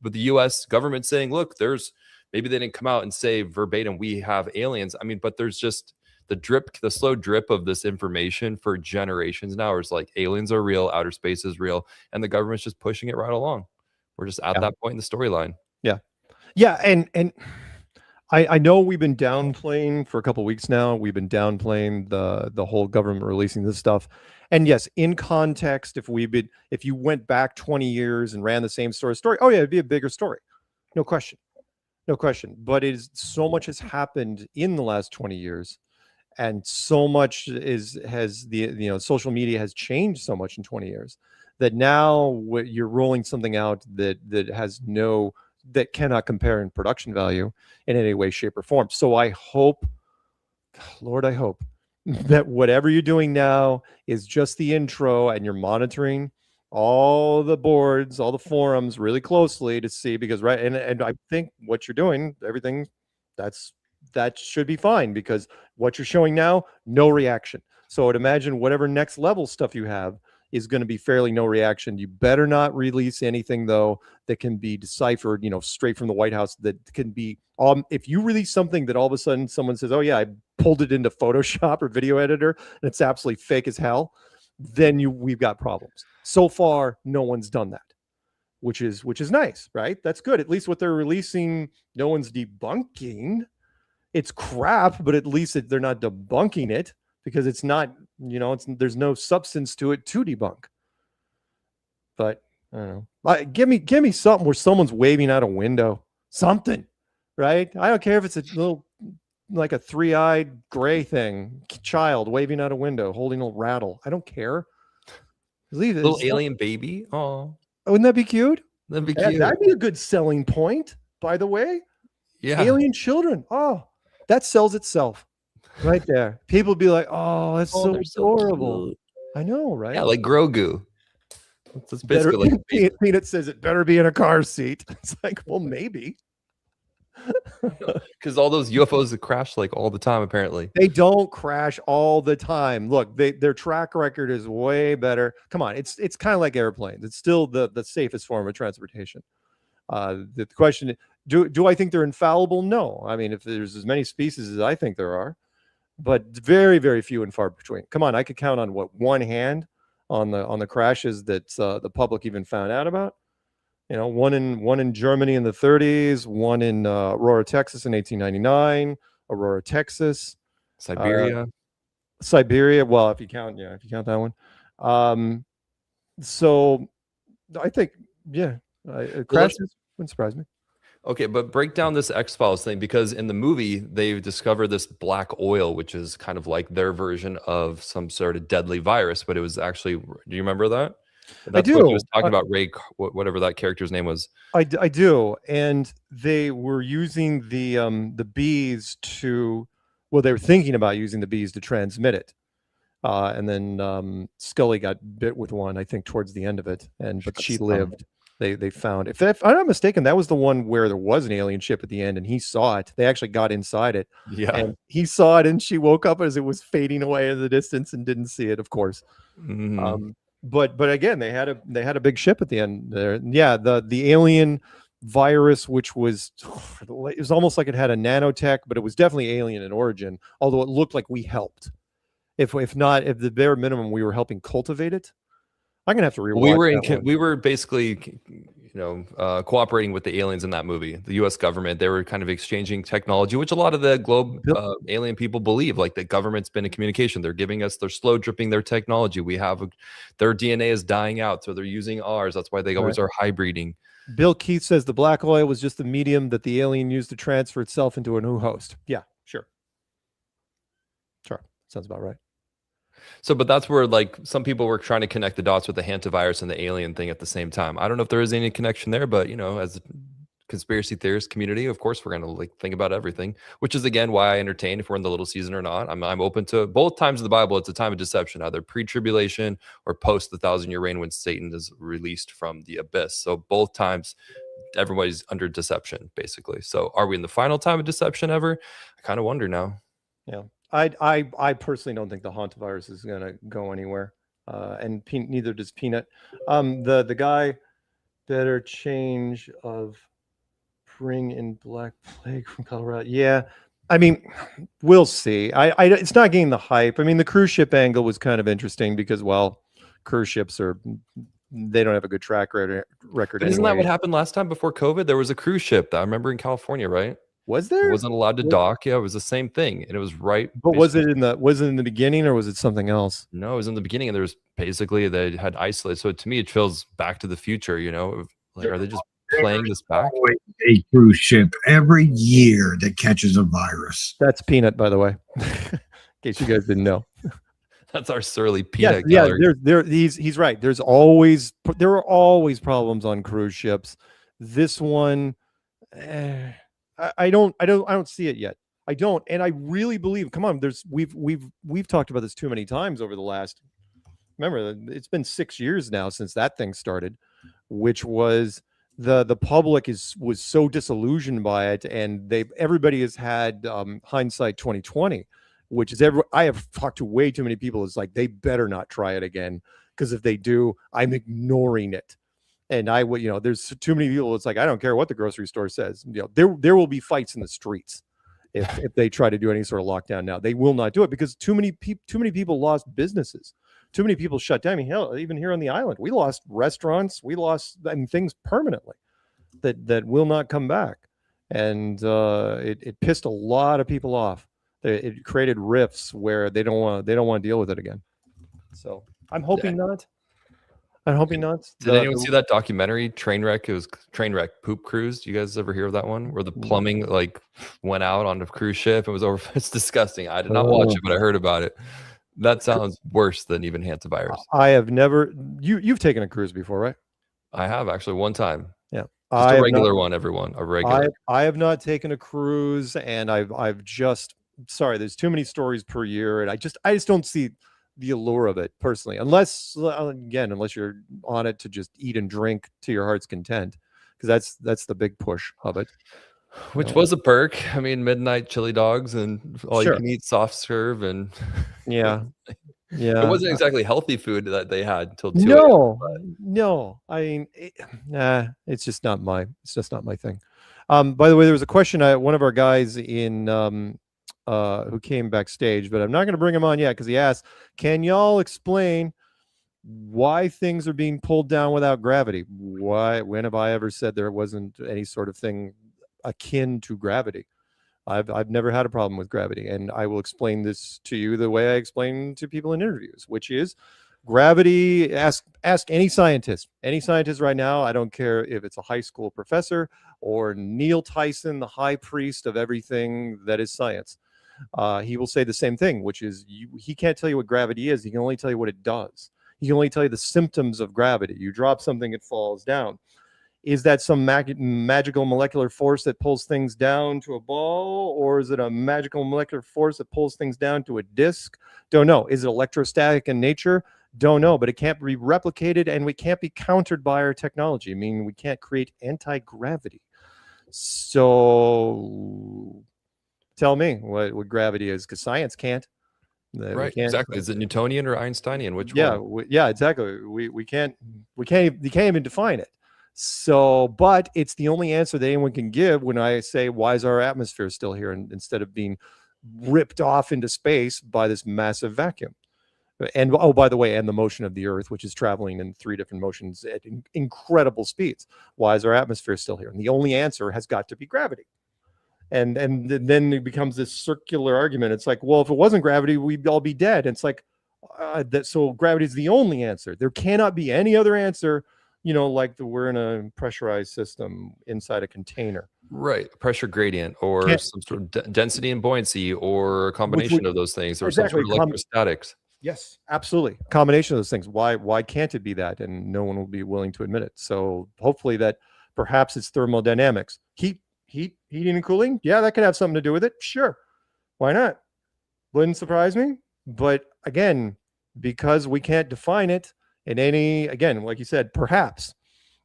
with the U.S. government saying, look, maybe they didn't come out and say verbatim, we have aliens. I mean, but there's just the slow drip of this information for generations now. It's like aliens are real, outer space is real, and the government's just pushing it right along. We're just at that point in the storyline. Yeah. Yeah. And I know we've been downplaying for a couple of weeks now. We've been downplaying the whole government releasing this stuff. And yes, in context, if you went back 20 years and ran the same story, oh yeah, it'd be a bigger story. No question. But so much has happened in the last 20 years. And so much social media has changed so much in 20 years that now you're rolling something out that cannot compare in production value in any way, shape, or form. So I hope, Lord, I hope that whatever you're doing now is just the intro and you're monitoring all the boards, all the forums really closely to see, because and I think what you're doing, everything that should be fine, because what you're showing now, no reaction. So I'd imagine whatever next level stuff you have is going to be fairly no reaction. You better not release anything though that can be deciphered, straight from the White House. That can be, if you release something that all of a sudden someone says, oh yeah, I pulled it into Photoshop or video editor and it's absolutely fake as hell, then we've got problems. So far, no one's done that, which is nice, right? That's good. At least what they're releasing, no one's debunking. It's crap, but at least they're not debunking it, because it's not, there's no substance to it to debunk. But I don't know. Give me something where someone's waving out a window, something, right? I don't care if it's a little, like a 3-eyed gray thing, child waving out a window, holding a rattle. I don't care. Leave it. Little alien baby. Oh, wouldn't that be cute? That'd be cute. That'd be a good selling point, by the way. Yeah. Alien children. Oh, that sells itself right there. People be like, oh, that's so adorable. I know, right? Yeah, like Grogu. It's basically like Peanut says it better be in a car seat. It's like, well, maybe. Because all those UFOs that crash like all the time, apparently. They don't crash all the time. Look, their track record is way better. Come on, it's kind of like airplanes. It's still the safest form of transportation. The question, do I think they're infallible? No. I mean, if there's as many species as I think there are, but very, very few and far between. Come on, I could count on one hand on the crashes that the public even found out about. You know, one in Germany in the 30s, one in Aurora, Texas in 1899, Aurora, Texas, Siberia. Well, if you count that one. So I think, crashes wouldn't surprise me. Okay, but break down this X-Files thing, because in the movie they discover this black oil, which is kind of like their version of some sort of deadly virus, but it was actually, do you remember that? That's what he was talking about, Ray, whatever that character's name was. I do, and they were using the bees to, well, they were thinking about using the bees to transmit it, and then Scully got bit with one, I think, towards the end of it, but she lived. They found, if I'm not mistaken, that was the one where there was an alien ship at the end, and he saw it. They actually got inside it, and he saw it, and she woke up as it was fading away in the distance and didn't see it, of course. But again, they had a big ship at the end there. Yeah, the alien virus, which was, it was almost like it had a nanotech, but it was definitely alien in origin. Although it looked like we helped. If the bare minimum, we were helping cultivate it. I'm gonna have to rewatch. We were basically, cooperating with the aliens in that movie. The U.S. government, they were kind of exchanging technology, which a lot of the globe alien people believe. Like the government's been in communication. They're slow dripping their technology. Their DNA is dying out, so they're using ours. That's why they always are hybriding. Bill Keith says the black oil was just the medium that the alien used to transfer itself into a new host. Yeah, sure, sounds about right. So, but that's where like some people were trying to connect the dots with the hantavirus and the alien thing at the same time. I don't know if there is any connection there, but as a conspiracy theorist community, of course, we're going to think about everything, which is again why I entertain if we're in the little season or not. I'm open to both times of the Bible. It's a time of deception, either pre-tribulation or post the 1,000-year reign when Satan is released from the abyss. So both times, everybody's under deception, basically. So are we in the final time of deception ever? I kind of wonder now. Yeah. I personally don't think the hantavirus is going to go anywhere, and neither does Peanut. The guy, better change of bring in Black Plague from Colorado. Yeah, I mean, we'll see. It's not getting the hype. I mean, the cruise ship angle was kind of interesting because, well, cruise ships they don't have a good track record. But isn't that what happened last time before COVID? There was a cruise ship that I remember in California, right? Was there? It wasn't allowed to dock. Yeah, it was the same thing, and it was right. But was it in the beginning, or was it something else? No, it was in the beginning, and there was basically they had isolated. So to me, it feels Back to the Future. Like are they just playing this back? A cruise ship every year that catches a virus. That's Peanut, by the way, in case you guys didn't know. That's our surly Peanut. Yeah. He's right. There are always problems on cruise ships. This one. I don't see it yet. I don't, and I really believe. Come on, we've talked about this too many times over the last. Remember, it's been 6 years now since that thing started, which was the public was so disillusioned by it, and everybody has had hindsight 2020, which is I have talked to way too many people. It's like they better not try it again, because if they do, I'm ignoring it. And I would, there's too many people. It's like, I don't care what the grocery store says. There will be fights in the streets if they try to do any sort of lockdown now. They will not do it because too many people lost businesses. Too many people shut down. I mean, hell, even here on the island, we lost restaurants. We lost things permanently that will not come back. And it pissed a lot of people off. It created rifts where they don't want to deal with it again. So I'm hoping not. I'm hoping not. Did anyone see that documentary, Trainwreck? It was Trainwreck Poop Cruise. Do you guys ever hear of that one? Where the plumbing went out on the cruise ship. It was over. It's disgusting. I did not watch it, but I heard about it. That sounds worse than even hantavirus. I have never. You've taken a cruise before, right? I have actually one time. Yeah, just a regular one. Everyone, a regular. I have not taken a cruise, and I've just. Sorry, there's too many stories per year, and I just don't see the allure of it personally, unless you're on it to just eat and drink to your heart's content, because that's the big push of it. Which was a perk. I mean, midnight chili dogs and all you Sure. can eat soft serve and Yeah. it Yeah. wasn't exactly healthy food that they had until 2 No. I mean, it's just not my thing. By the way, there was a question. One of our guys in who came backstage, but I'm not going to bring him on yet because he asked, "Can y'all explain why things are being pulled down without gravity? Why? When have I ever said there wasn't any sort of thing akin to gravity? I've never had a problem with gravity, and I will explain this to you the way I explain to people in interviews, which is gravity. Ask any scientist right now. I don't care if it's a high school professor or Neil Tyson, the high priest of everything that is science. He will say the same thing, which is he can't tell you what gravity is. He can only tell you what it does. He can only tell you the symptoms of gravity. You drop something, it falls down. Is that some magical molecular force that pulls things down to a ball, or is it a magical molecular force that pulls things down to a disc? Don't know. Is it electrostatic in nature? Don't know, but it can't be replicated, and we can't be countered by our technology. I mean, we can't create anti-gravity. So tell me what gravity is, because science can't. Right, exactly. Is it Newtonian or Einsteinian? Which one? Yeah, exactly. You can't even define it. So, but it's the only answer that anyone can give when I say, why is our atmosphere still here instead of being ripped off into space by this massive vacuum? And oh, by the way, and the motion of the Earth, which is traveling in 3 different motions at incredible speeds. Why is our atmosphere still here? And the only answer has got to be gravity. And then it becomes this circular argument. It's like, well, if it wasn't gravity, we'd all be dead. And it's like so gravity is the only answer. There cannot be any other answer. Like we're in a pressurized system inside a container. Right, pressure gradient or some sort of density and buoyancy, or a combination of those things, or some sort of electrostatics. Yes, absolutely. Combination of those things. Why can't it be that? And no one will be willing to admit it. So hopefully that perhaps it's thermodynamics. Heating and cooling. Yeah, that could have something to do with it. Sure. Why not? Wouldn't surprise me. But again, because we can't define it in any, again, like you said, perhaps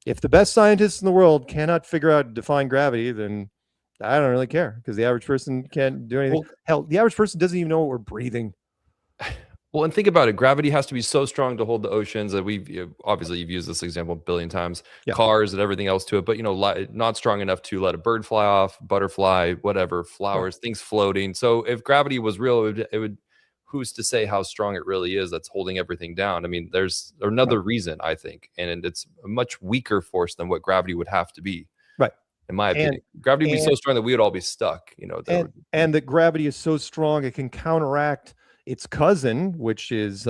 if the best scientists in the world cannot figure out define gravity, then I don't really care, because the average person can't do anything. Hell, the average person doesn't even know what we're breathing. Well, and think about it. Gravity has to be so strong to hold the oceans that obviously you've used this example a billion times, cars and everything else to it, but not strong enough to let a bird fly off, butterfly, whatever, flowers, things floating. So if gravity was real, it would who's to say how strong it really is that's holding everything down? I mean, there's another reason, I think, and it's a much weaker force than what gravity would have to be. Right. In my opinion, gravity would be so strong that we would all be stuck, and that gravity is so strong it can counteract its cousin, which is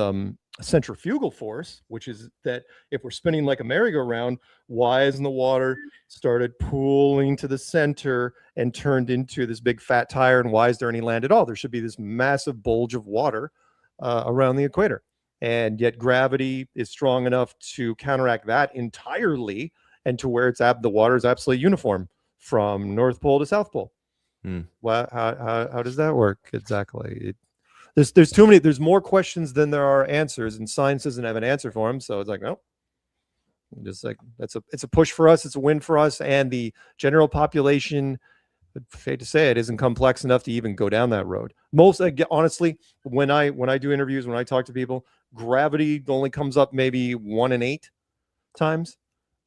centrifugal force, which is that if we're spinning like a merry-go-round, why isn't the water started pooling to the center and turned into this big fat tire? And why is there any land at all? There should be this massive bulge of water around the equator. And yet gravity is strong enough to counteract that entirely, and to where it's the water is absolutely uniform from North Pole to South Pole. Well, how does that work exactly? There's too many. There's more questions than there are answers, and science doesn't have an answer for them. So it's like, no, just like it's a push for us. It's a win for us, and the general population, I hate to say it, isn't complex enough to even go down that road. Honestly, when I do interviews, when I talk to people, gravity only comes up maybe 1 in 8 times.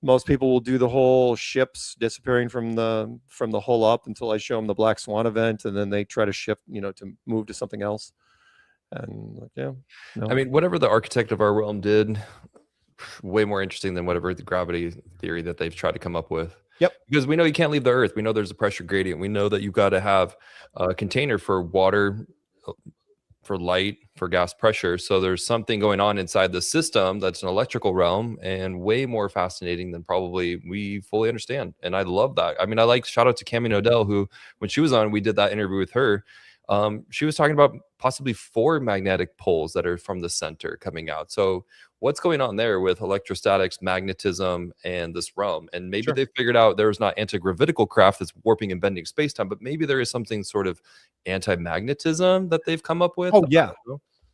Most people will do the whole ships disappearing from the hull up until I show them the Black Swan event, and then they try to shift, to move to something else. And I mean, whatever the architect of our realm did, way more interesting than whatever the gravity theory that they've tried to come up with. Yep. Because we know you can't leave the Earth. We know there's a pressure gradient. We know that you've got to have a container for water, for light, for gas pressure. So there's something going on inside the system that's an electrical realm, and way more fascinating than probably we fully understand. And I love that. I mean, shout out to Cami Nodell, who, when she was on, we did that interview with her. She was talking about possibly 4 magnetic poles that are from the center coming out. So what's going on there with electrostatics, magnetism, and this realm? And maybe they figured out there is not anti-gravitical craft that's warping and bending space-time, but maybe there is something sort of anti-magnetism that they've come up with. Oh, yeah.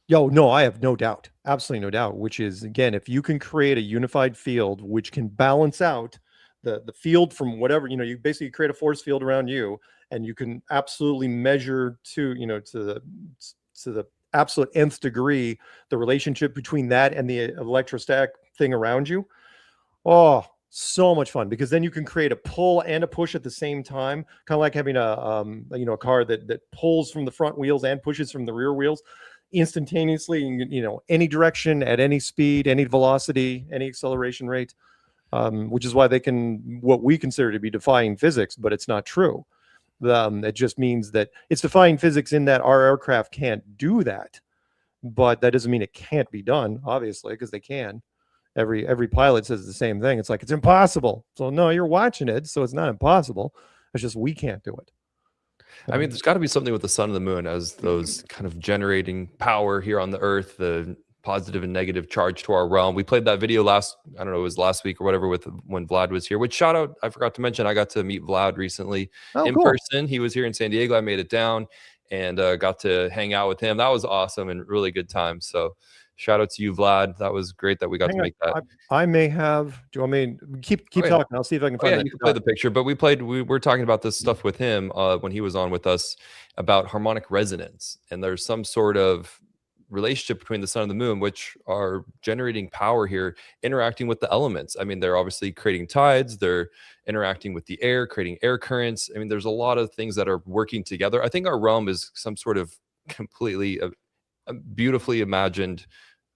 Yo, no, I have no doubt, absolutely no doubt. Which is, again, if you can create a unified field which can balance out the field from whatever, you basically create a force field around you, and you can absolutely measure to the absolute nth degree the relationship between that and the electrostatic thing around you. Oh, so much fun, because then you can create a pull and a push at the same time, kind of like having a car that pulls from the front wheels and pushes from the rear wheels instantaneously, any direction, at any speed, any velocity, any acceleration rate, which is why they can, what we consider to be defying physics, but it's not true. It just means that it's defying physics in that our aircraft can't do that, but that doesn't mean it can't be done, obviously, because they can. Every pilot says the same thing. It's like, it's impossible. So no, you're watching it, so it's not impossible. It's just we can't do it. I mean, there's got to be something with the sun and the moon as those kind of generating power here on the earth, the positive and negative charge to our realm. We played that video I don't know, it was last week or whatever, when Vlad was here, which shout out, I forgot to mention, I got to meet Vlad recently in person. He was here in San Diego. I made it down and got to hang out with him. That was awesome and really good time. So shout out to you, Vlad. That was great that we got to make that. I may have. Do you want me to keep talking? I'll see if I can find that. You can play the picture. But we were talking about this stuff with him when he was on with us about harmonic resonance. And there's some sort of relationship between the sun and the moon, which are generating power here, interacting with the elements. I mean, they're obviously creating tides. They're interacting with the air, creating air currents. I mean, there's a lot of things that are working together. I think our realm is some sort of completely beautifully imagined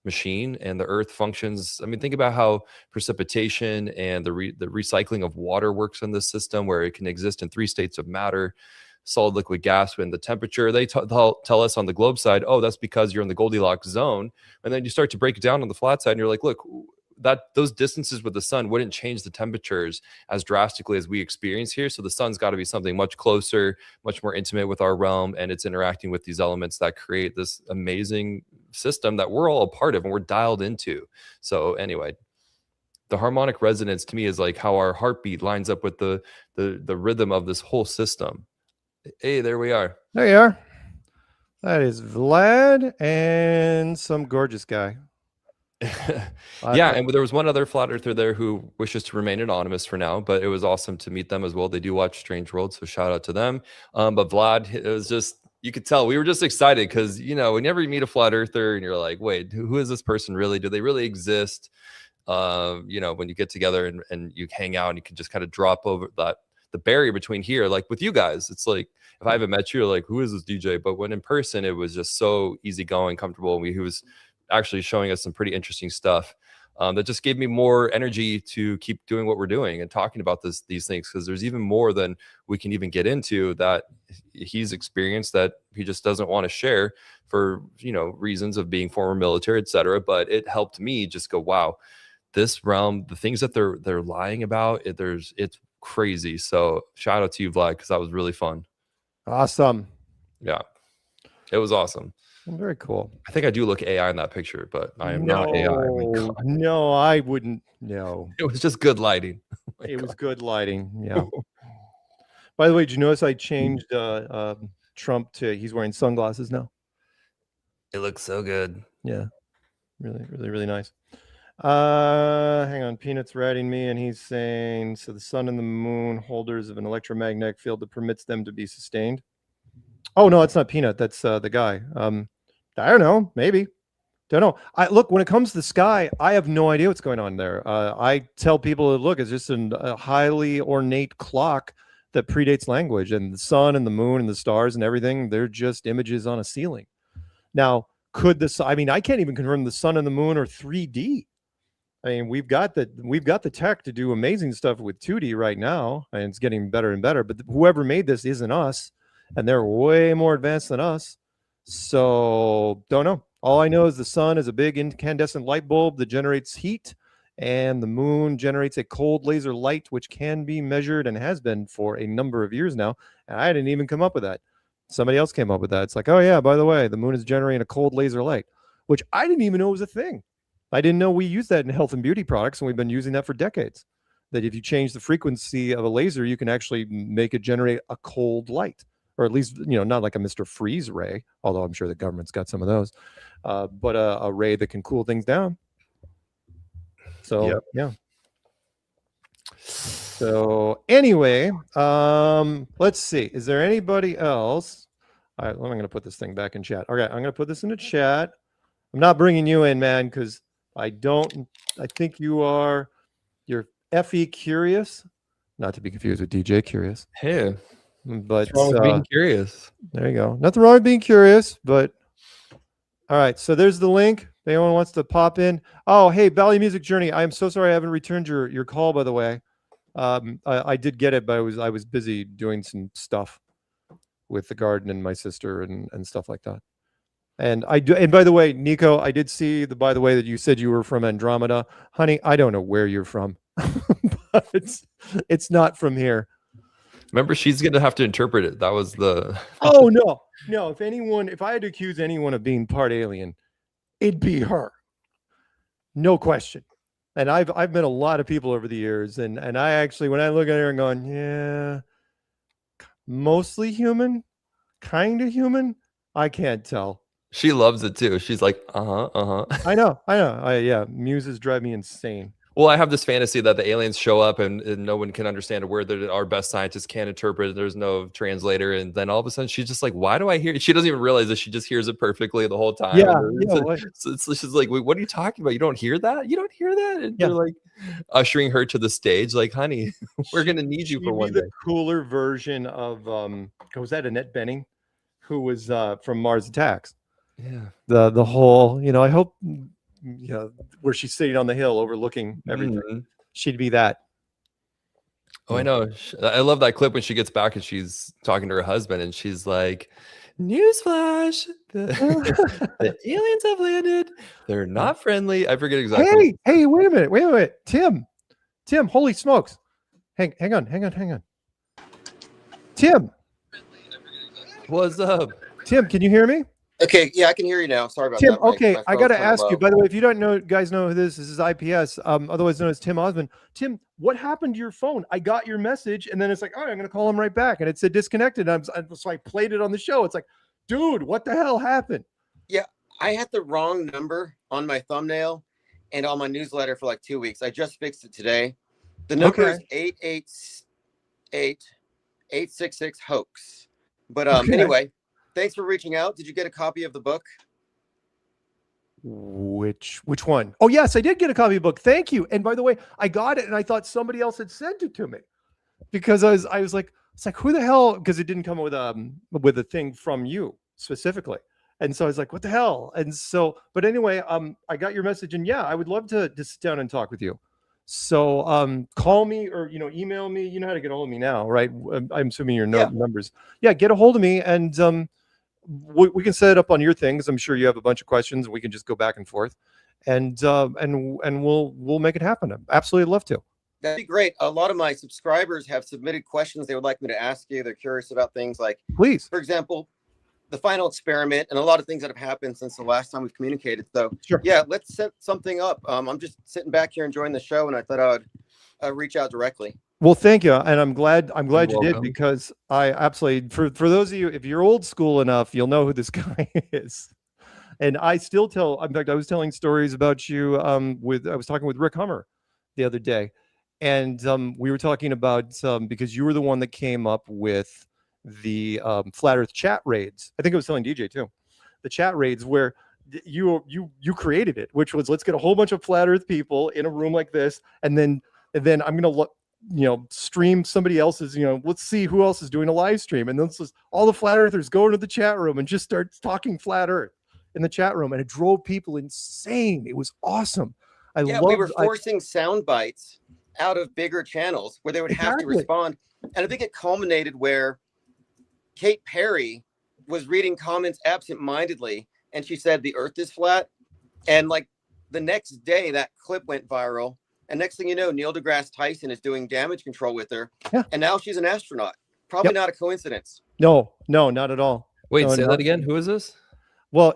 machine, and the earth functions. I mean, think about how precipitation and the recycling of water works in this system, where it can exist in 3 states of matter: solid, liquid, gas, and the temperature. They tell us on the globe side, oh, that's because you're in the Goldilocks zone. And then you start to break it down on the flat side, and you're like, look, those distances with the sun wouldn't change the temperatures as drastically as we experience here. So the sun's got to be something much closer, much more intimate with our realm, and it's interacting with these elements that create this amazing system that we're all a part of and we're dialed into. So anyway, the harmonic resonance to me is like how our heartbeat lines up with the rhythm of this whole system. Hey, there we are. There you are. That is Vlad and some gorgeous guy. Yeah, and there was one other flat earther there who wishes to remain anonymous for now, but it was awesome to meet them as well. They do watch Strange World, so shout out to them. But Vlad, it was just, you could tell we were just excited because, whenever you meet a flat earther and you're like, wait, who is this person really? Do they really exist? When you get together and you hang out and you can just kind of drop over the barrier between here, like with you guys, it's like, if I haven't met you, you're like, who is this DJ? But when in person, it was just so easygoing, comfortable. And he was actually showing us some pretty interesting stuff that just gave me more energy to keep doing what we're doing and talking about these things, because there's even more than we can even get into that he's experienced that he just doesn't want to share for reasons of being former military, etc. But it helped me just go, wow, this realm, the things that they're lying about, it's crazy. So shout out to you, Vlad, because that was really fun. Awesome. Yeah, it was awesome. Very cool. I think I do look AI in that picture, but I am not AI. Oh no, I wouldn't. No, it was just good lighting. It was good lighting. Yeah. By the way, did you notice I changed Trump to he's wearing sunglasses now? It looks so good. Yeah, really, really, really nice. Hang on, Peanut's writing me, and he's saying, so the sun and the moon holders of an electromagnetic field that permits them to be sustained. Oh no, it's not Peanut. That's the guy. I don't know. Maybe. Don't know. Look, when it comes to the sky, I have no idea what's going on there. I tell people, look, it's just a highly ornate clock that predates language, and the sun and the moon and the stars and everything, they're just images on a ceiling. Now, I can't even confirm the sun and the moon are 3D. I mean, we've got the tech to do amazing stuff with 2D right now, and it's getting better and better. But whoever made this isn't us, and they're way more advanced than us. So don't know. All I know is the sun is a big incandescent light bulb that generates heat, and the moon generates a cold laser light, which can be measured and has been for a number of years now. And I didn't even come up with that. Somebody else came up with that. It's like, oh yeah, by the way, the moon is generating a cold laser light, which I didn't even know was a thing. I didn't know we use that in health and beauty products, and we've been using that for decades. That if you change the frequency of a laser, you can actually make it generate a cold light. or at least not like a Mr. Freeze ray, although I'm sure the government's got some of those, but a ray that can cool things down. So yeah. So anyway, let's see. Is there anybody else? All right, I'm going to put this thing back in chat. Okay, I'm going to put this in the chat. I'm not bringing you in, man, because I think you're FE Curious, not to be confused with DJ Curious. Hey, but what's wrong with being curious? There you go. Nothing wrong with being curious, but all right. So there's the link. If anyone wants to pop in. Oh, hey, Valley Music Journey. I am so sorry I haven't returned your call, by the way. I did get it, but I was busy doing some stuff with the garden and my sister and stuff like that. And by the way, Nico, I did see by the way that you said you were from Andromeda. Honey, I don't know where you're from, but it's not from here. Remember, she's gonna have to interpret it. That was the Oh no. If I had to accuse anyone of being part alien, it'd be her. No question. And I've met a lot of people over the years, and I actually, when I look at her and going, yeah, mostly human, kind of human, I can't tell. She loves it too. She's like, I know. Yeah, muses drive me insane. Well, I have this fantasy that the aliens show up and no one can understand a word that our best scientists can't interpret. There's no translator, and then all of a sudden she's just like, "Why do I hear?" She doesn't even realize that she just hears it perfectly the whole time. Yeah. So she's like, "Wait, what are you talking about? You don't hear that? You don't hear that?" And they're like ushering her to the stage, like, "Honey, we're gonna need you for one day." The cooler version of was that Annette Bening, who was from Mars Attacks? Yeah. The whole, I hope, where she's sitting on the hill overlooking everything. Mm-hmm. She'd be that. Oh, I know. I love that clip when she gets back and she's talking to her husband and she's like, "Newsflash, the aliens have landed. They're not friendly." I forget exactly. Hey, wait a minute. Tim, holy smokes. Hang on. Tim. What's up? Tim, can you hear me? Okay, yeah, I can hear you now. Sorry about Tim, that. okay, I got to ask you, by the way, if you don't know, guys know who this is IPS, otherwise known as Tim Osmond. Tim, what happened to your phone? I got your message, and then it's like, all right, I'm going to call him right back. And it said disconnected. So I played it on the show. It's like, dude, what the hell happened? Yeah, I had the wrong number on my thumbnail and on my newsletter for like 2 weeks. I just fixed it today. The number is 888-866-HOAX. But anyway, thanks for reaching out. Did you get a copy of the book? Which one? Oh, yes, I did get a copy of the book. Thank you. And by the way, I got it and I thought somebody else had sent it to me because I was like, it's like, who the hell? Because it didn't come with a thing from you specifically. And so I was like, what the hell? And so, but anyway, I got your message and yeah, I would love to sit down and talk with you. So call me or email me. You know how to get a hold of me now, right? I'm assuming your numbers. Yeah, get a hold of me and we can set it up on your things. I'm sure you have a bunch of questions. We can just go back and forth, and we'll make it happen. I'd absolutely love to. That'd be great. A lot of my subscribers have submitted questions they would like me to ask you. They're curious about things like, please, for example, the final experiment and a lot of things that have happened since the last time we've communicated. So yeah, let's set something up. I'm just sitting back here enjoying the show, and I thought I would reach out directly. Well, thank you, and I'm glad you did, because I absolutely for those of you, if you're old school enough, you'll know who this guy is. And I still tell. In fact, I was telling stories about you. I was talking with Rick Hummer the other day, and we were talking about because you were the one that came up with the Flat Earth chat raids. I think I was telling DJ too, the chat raids where you created it, which was, let's get a whole bunch of Flat Earth people in a room like this, and then I'm gonna stream somebody else's, let's see who else is doing a live stream, and then all the Flat Earthers go into the chat room and just start talking Flat Earth in the chat room, and it drove people insane. It was awesome. We were forcing sound bites out of bigger channels where they would have to respond, and I think it culminated where Kate Perry was reading comments absent-mindedly, and she said the Earth is flat, and like the next day that clip went viral. And next thing you know, Neil deGrasse Tyson is doing damage control with her. Yeah. And now she's an astronaut. Probably not a coincidence. No, not at all. Wait, say that again. Who is this? Well,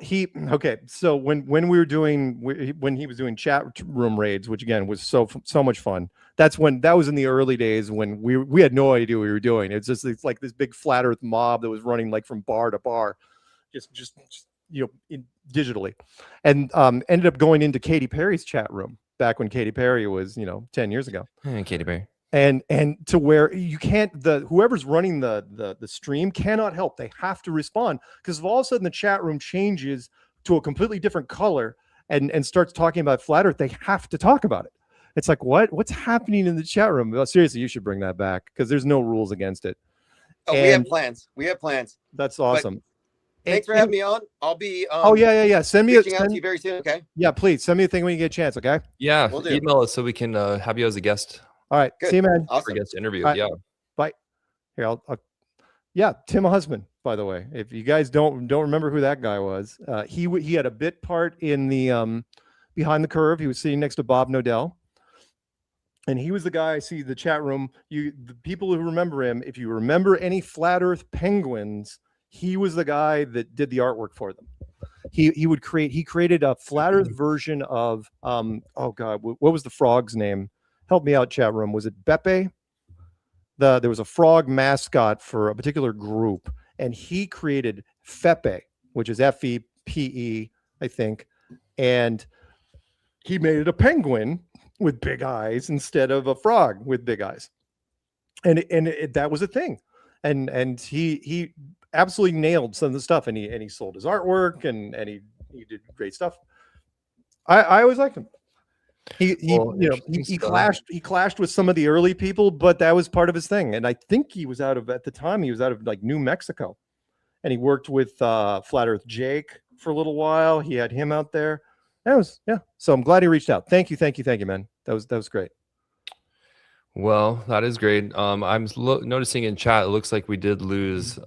okay. So when we were doing when he was doing chat room raids, which again was so much fun. That was in the early days when we had no idea what we were doing. It's like this big flat Earth mob that was running like from bar to bar, just digitally, and ended up going into Katy Perry's chat room back when Katy Perry was 10 years ago. Katy Perry. And to where you can't, whoever's running the stream cannot help. They have to respond, because if all of a sudden the chat room changes to a completely different color and starts talking about flat Earth, they have to talk about it. It's like, what's happening in the chat room? Well, seriously, you should bring that back, because there's no rules against it. Oh, we have plans. That's awesome. Thanks for having me on. I'll be yeah. Send me reaching out to you very soon. Okay. Yeah, please send me a thing when you get a chance. Okay. Yeah, Will do. email us so we can have you as a guest. All right. Good. See you, man. Awesome. For guest interview. All right. Yeah. Bye. Here, yeah, Tim Husband, by the way. If you guys don't remember who that guy was, he had a bit part in the Behind the Curve. He was sitting next to Bob Nodell. And he was the guy, I see the chat room. The people who remember him, if you remember any flat Earth penguins, he was the guy that did the artwork for them. He created a flat Earth version of oh God, what was the frog's name? Help me out, chat room. Was it Beppe? There was a frog mascot for a particular group, and he created Fepe, which is Fepe, I think, and he made it a penguin with big eyes instead of a frog with big eyes, and that was a thing, and he absolutely nailed some of the stuff, and he sold his artwork, and he did great stuff. I always liked him. He clashed with some of the early people, but that was part of his thing. And I think at the time he was out of like New Mexico, and he worked with Flat Earth Jake for a little while. He had him out there. So I'm glad he reached out. Thank you, man. That was great. Well, that is great. I'm noticing in chat, it looks like we did lose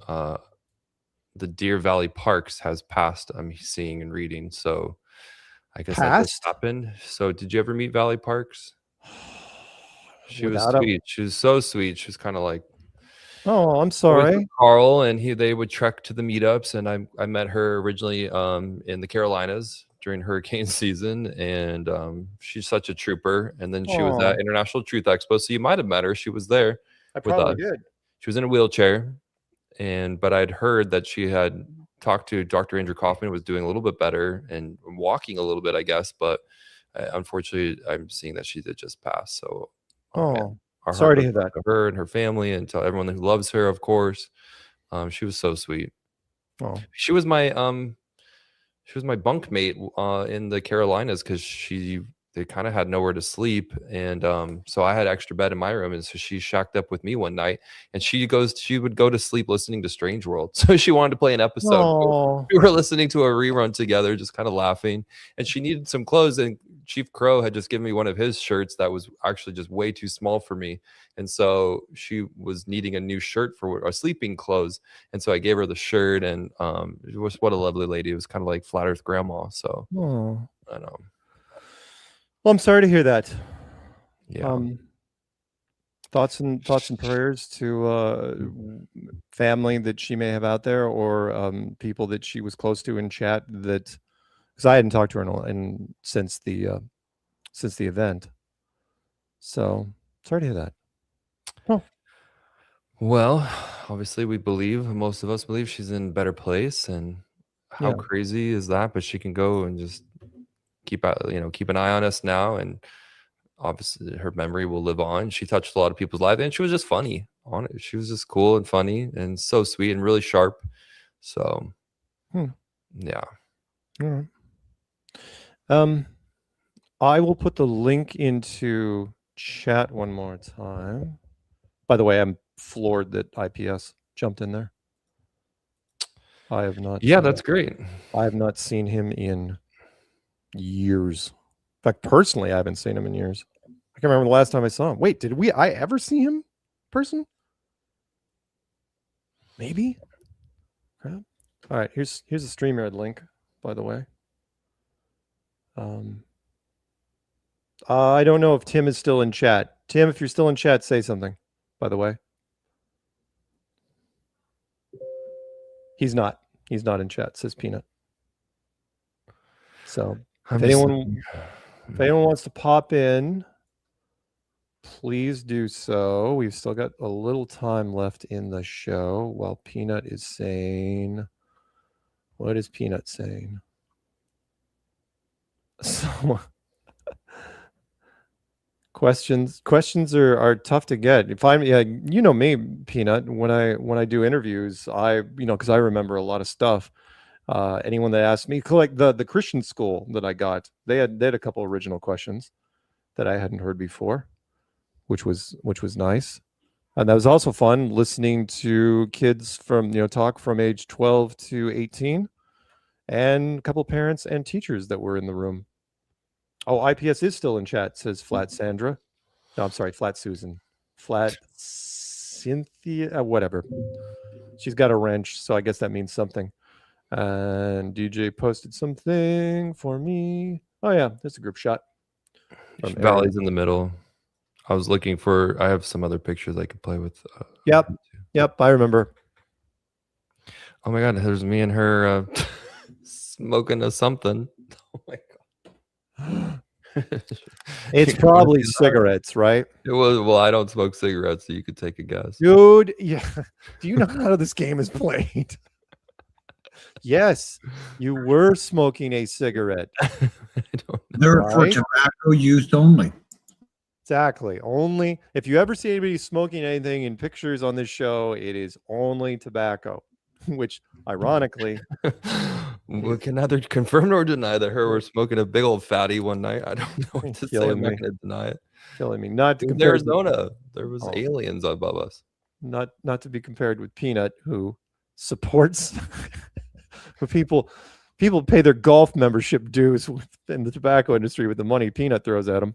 the Deer Valley Parks has passed. I'm seeing and reading. So I guess that just happened. So did you ever meet Valley Parks? She was sweet. She was so sweet. She was kind of like, oh, I'm sorry, Carl, and they would trek to the meetups, and I met her originally in the Carolinas during hurricane season, and she's such a trooper. And then she was at International Truth Expo, so you might have met her. She was there. I probably did. She was in a wheelchair, but I'd heard that she had talked to Dr. Andrew Kaufman, was doing a little bit better and walking a little bit, I guess. But unfortunately, I'm seeing that she did just pass. So, sorry to hear that. To her and her family, and to everyone who loves her, of course. She was so sweet. Oh, she was my bunkmate in the Carolinas, because they kind of had nowhere to sleep, and so I had extra bed in my room, and so she shacked up with me one night, and she would go to sleep listening to Strange World. So she wanted to play an episode. Aww. We were listening to a rerun together, just kind of laughing, and she needed some clothes, and Chief Crow had just given me one of his shirts that was actually just way too small for me, and so she was needing a new shirt for our sleeping clothes, and so I gave her the shirt, and it was, what a lovely lady. It was kind of like Flat Earth Grandma. So I know. Well, I'm sorry to hear that. Yeah. Thoughts and prayers to family that she may have out there, or people that she was close to in chat. That, because I hadn't talked to her since the event. So sorry to hear that. Oh. Well, obviously, most of us believe she's in a better place, and how crazy is that? But she can go and just keep an eye on us now, and obviously her memory will live on. She touched a lot of people's lives, and she was just funny on it. She was just cool and funny and so sweet and really sharp. So yeah. All right. I will put the link into chat one more time. By the way, I'm floored that IPS jumped in there. I have not. Yeah, that's great. I have not seen him in years. In fact, personally, I haven't seen him in years. I can't remember the last time I saw him. Wait, did I ever see him in person? Maybe. Crap. All right, here's a StreamYard link, by the way. I don't know if Tim is still in chat. Tim, if you're still in chat, say something, by the way. He's not in chat, says Peanut. So if anyone wants to pop in, please do so. We've still got a little time left in the show while Peanut is saying, what is Peanut saying? So questions are tough to get. If I'm, yeah, you know me, Peanut, when I do interviews, because I remember a lot of stuff. Anyone that asked me, like the Christian school that I got, they had a couple original questions that I hadn't heard before, which was nice. And that was also fun listening to kids from, talk from age 12 to 18, and a couple parents and teachers that were in the room. Oh, IPS is still in chat, says Flat Sandra. No, I'm sorry, Flat Susan. Flat Cynthia, whatever. She's got a wrench, so I guess that means something. And DJ posted something for me. Oh yeah, there's a group shot. Valley's in the middle. I was looking for. I have some other pictures I could play with. Yep. I remember. Oh my god, there's me and her smoking a something. Oh my god. It's probably cigarettes, right? It was. Well, I don't smoke cigarettes, so you could take a guess, dude. Yeah. Do you know how this game is played? Yes, you were smoking a cigarette. They're for tobacco used only. Exactly. Only if you ever see anybody smoking anything in pictures on this show, it is only tobacco, which ironically, we can neither confirm nor deny that her were smoking a big old fatty one night. I don't know what to say. I'm not going to deny it. Killing me. Not to in compare Arizona, there was aliens above us. Not to be compared with Peanut, who supports. People pay their golf membership dues in the tobacco industry with the money Peanut throws at them.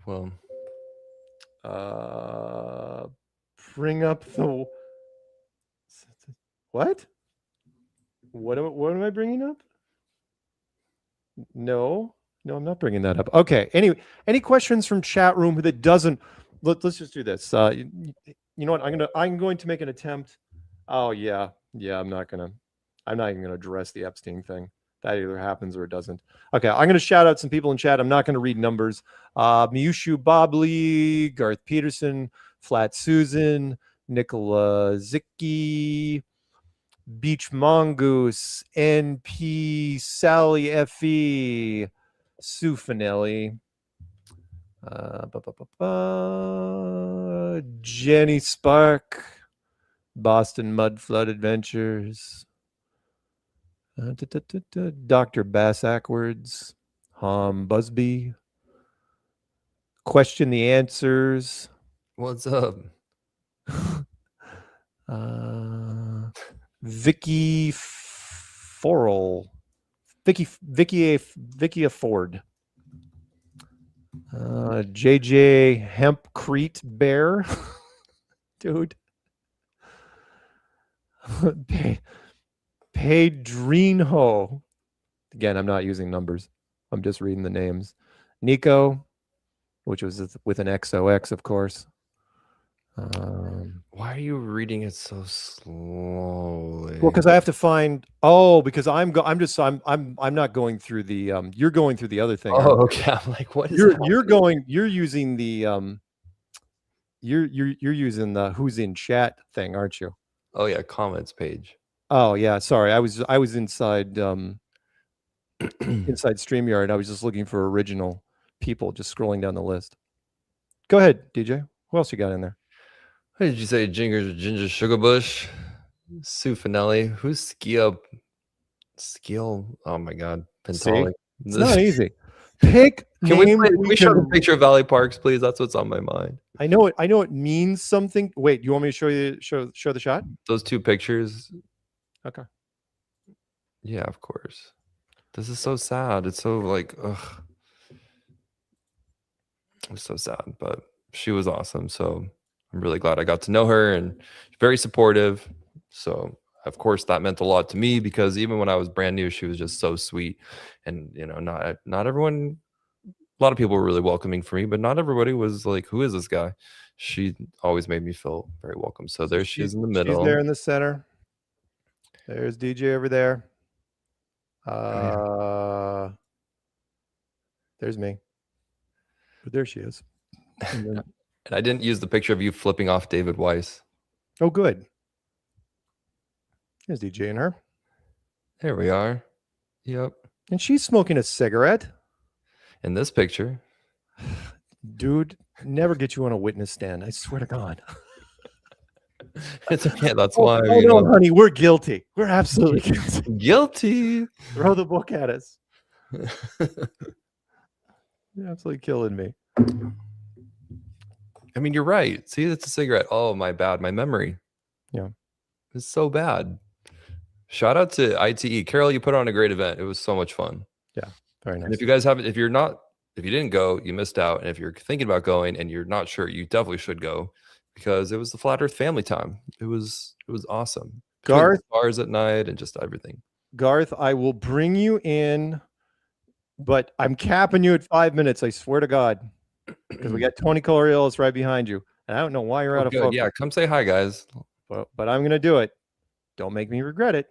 Well, bring up the what? What am I bringing up? No, I'm not bringing that up. Okay. Anyway, any questions from chat room that doesn't? Let's just do this. You know what? I'm going to make an attempt. Oh yeah. I'm not even gonna address the Epstein thing. That either happens or it doesn't. Okay, I'm gonna shout out some people in chat. I'm not gonna read numbers. Miushu Bobley, Garth Peterson, Flat Susan, Nicola Zicki, Beach Mongoose, NP, Sally Fe, Sue Finelli, Jenny Spark, Boston Mud Flood Adventures, Dr. Bass Ackwards, Busby, Question the Answers. What's up? Vicky Forrell, Vicky Ford, JJ Hempcrete Bear, dude. Pedrinho. Again, I'm not using numbers. I'm just reading the names. Nico, which was with an XOX, of course. Why are you reading it so slowly? Well, because I have to find. Oh, because I'm not going through the. You're going through the other thing. Oh, okay. I'm like, what is? You're using the. You're using the who's in chat thing, aren't you? Oh yeah, comments page. Oh yeah, sorry. I was inside inside StreamYard. I was just looking for original people, just scrolling down the list. Go ahead, DJ. Who else you got in there? What did you say? Ginger Sugarbush, Sue Finelli. Who's Skill? Oh my God, Pentali. It's not easy. Pick. Can we show the picture of Valley Parks, please? That's what's on my mind. I know it means something. Wait, you want me to show the shot? Those two pictures. Okay. Yeah, of course. This is so sad. It's so like, ugh. It's so sad, but she was awesome. So I'm really glad I got to know her, and very supportive. So of course that meant a lot to me, because even when I was brand new, she was just so sweet. And not everyone, a lot of people were really welcoming for me, but not everybody was like, who is this guy? She always made me feel very welcome. So there she is in the middle. She's there in the center. There's DJ over there. There's me. But there she is. And then, And I didn't use the picture of you flipping off David Weiss. oh, good. Here's DJ and her. There we are. Yep. And she's smoking a cigarette. In this picture. Dude, never get you on a witness stand. I swear to God. It's okay. That's why. Oh no, honey, we're guilty. We're absolutely guilty. Guilty. Throw the book at us. You're absolutely killing me. I mean, you're right. See, it's a cigarette. Oh, my bad. My memory. Yeah. It's so bad. Shout out to ITE. Carol, you put on a great event. It was so much fun. Yeah. Very nice. And if you guys haven't, if you didn't go, you missed out. And if you're thinking about going and you're not sure, you definitely should go because it was the Flat Earth family time. It was awesome. Garth, bars at night and just everything. Garth, I will bring you in, but I'm capping you at 5 minutes. I swear to God, because we got Tony Coloriellos right behind you, and I don't know why you're out of focus. Yeah, come say hi, guys. But I'm gonna do it. Don't make me regret it.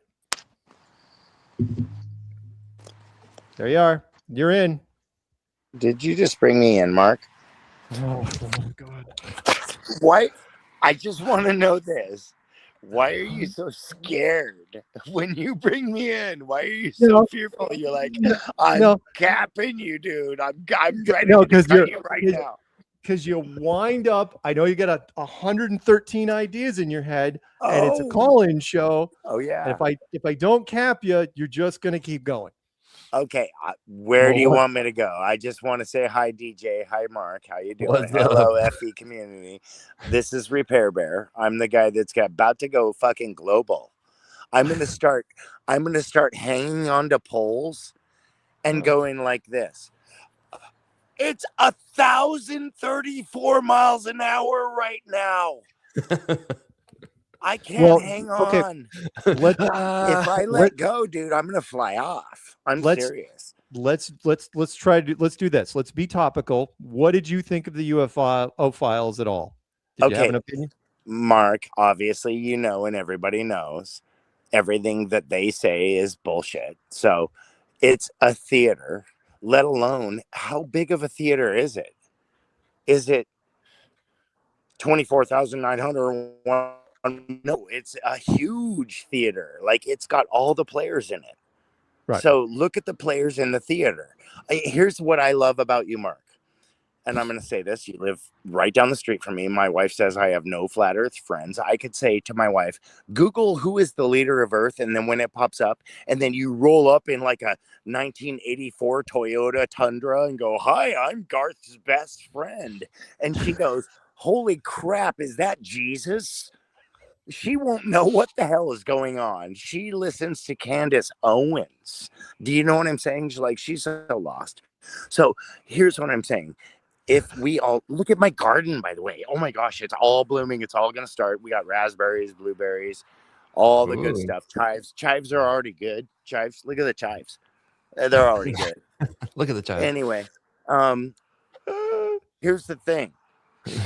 There you are. You're in. Did you just bring me in, Mark? Oh God. Why? I just want to know this. Why are you so scared when you bring me in? Why are you so fearful? You're like, I'm capping you, dude. I'm ready to cut you right now. Because you wind up, I know you got 113 ideas in your head, and it's a call-in show. Oh yeah. And if I don't cap you, you're just gonna keep going. Okay, where do you want me to go? I just want to say hi, DJ. Hi, Mark. How you doing? Hello, FE community. This is Repair Bear. I'm the guy that's about to go fucking global. I'm gonna start hanging onto poles and going like this. It's 1,034 miles an hour right now. I can't hang on. If I let go, dude, I'm gonna fly off. I'm serious. Let's do this. Let's be topical. What did you think of the UFO files at all? Did you have an opinion? Mark, obviously you know, and everybody knows everything that they say is bullshit. So it's a theater, let alone how big of a theater is it? Is it 24,901? No, it's a huge theater. Like, it's got all the players in it. Right. So look at the players in the theater. Here's what I love about you, Mark. And I'm going to say this. You live right down the street from me. My wife says I have no flat earth friends. I could say to my wife, Google who is the leader of Earth. And then when it pops up, and then you roll up in like a 1984 Toyota Tundra and go, hi, I'm Garth's best friend. And she goes, holy crap, is that Jesus? She won't know what the hell is going on. She listens to Candace Owens. Do you know what I'm saying? She's so lost. So here's what I'm saying. If we all look at my garden, by the way, oh my gosh, it's all blooming. It's all going to start. We got raspberries, blueberries, all the good stuff. Chives are already good. Chives. Look at the chives. They're already good. Look at the chives. Anyway, here's the thing.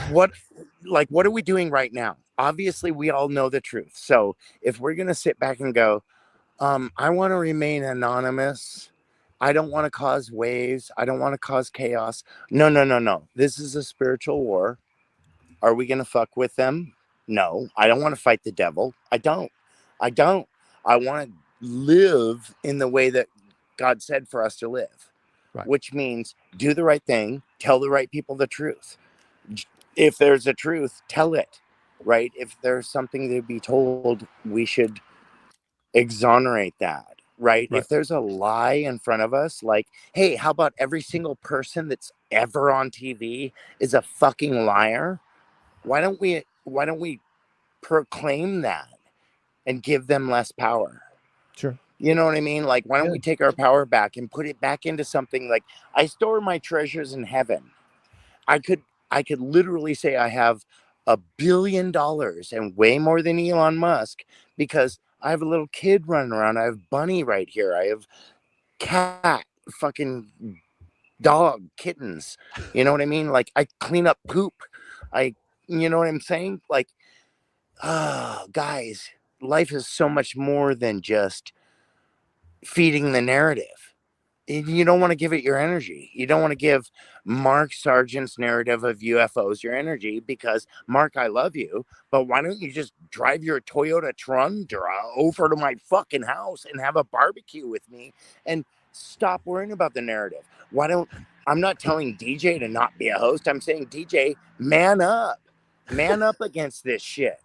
What are we doing right now? Obviously, we all know the truth. So if we're going to sit back and go, I want to remain anonymous. I don't want to cause waves. I don't want to cause chaos. No. This is a spiritual war. Are we going to fuck with them? No. I don't want to fight the devil. I don't. I want to live in the way that God said for us to live, which means do the right thing, tell the right people the truth. If there's a truth, tell it, right? If there's something to be told, we should exonerate that, right? If there's a lie in front of us, like, hey, how about every single person that's ever on TV is a fucking liar? Why don't we proclaim that and give them less power? Sure. You know what I mean? Like, why don't we take our power back and put it back into something like, I store my treasures in heaven. I could literally say I have $1 billion and way more than Elon Musk because I have a little kid running around. I have Bunny right here. I have cat, fucking dog, kittens. You know what I mean? Like, I clean up poop. You know what I'm saying? Like, guys, life is so much more than just feeding the narrative. You don't want to give it your energy. You don't want to give Mark Sargent's narrative of UFOs your energy because, Mark, I love you, but why don't you just drive your Toyota Tundra over to my fucking house and have a barbecue with me and stop worrying about the narrative? I'm not telling DJ to not be a host. I'm saying, DJ, man up against this shit.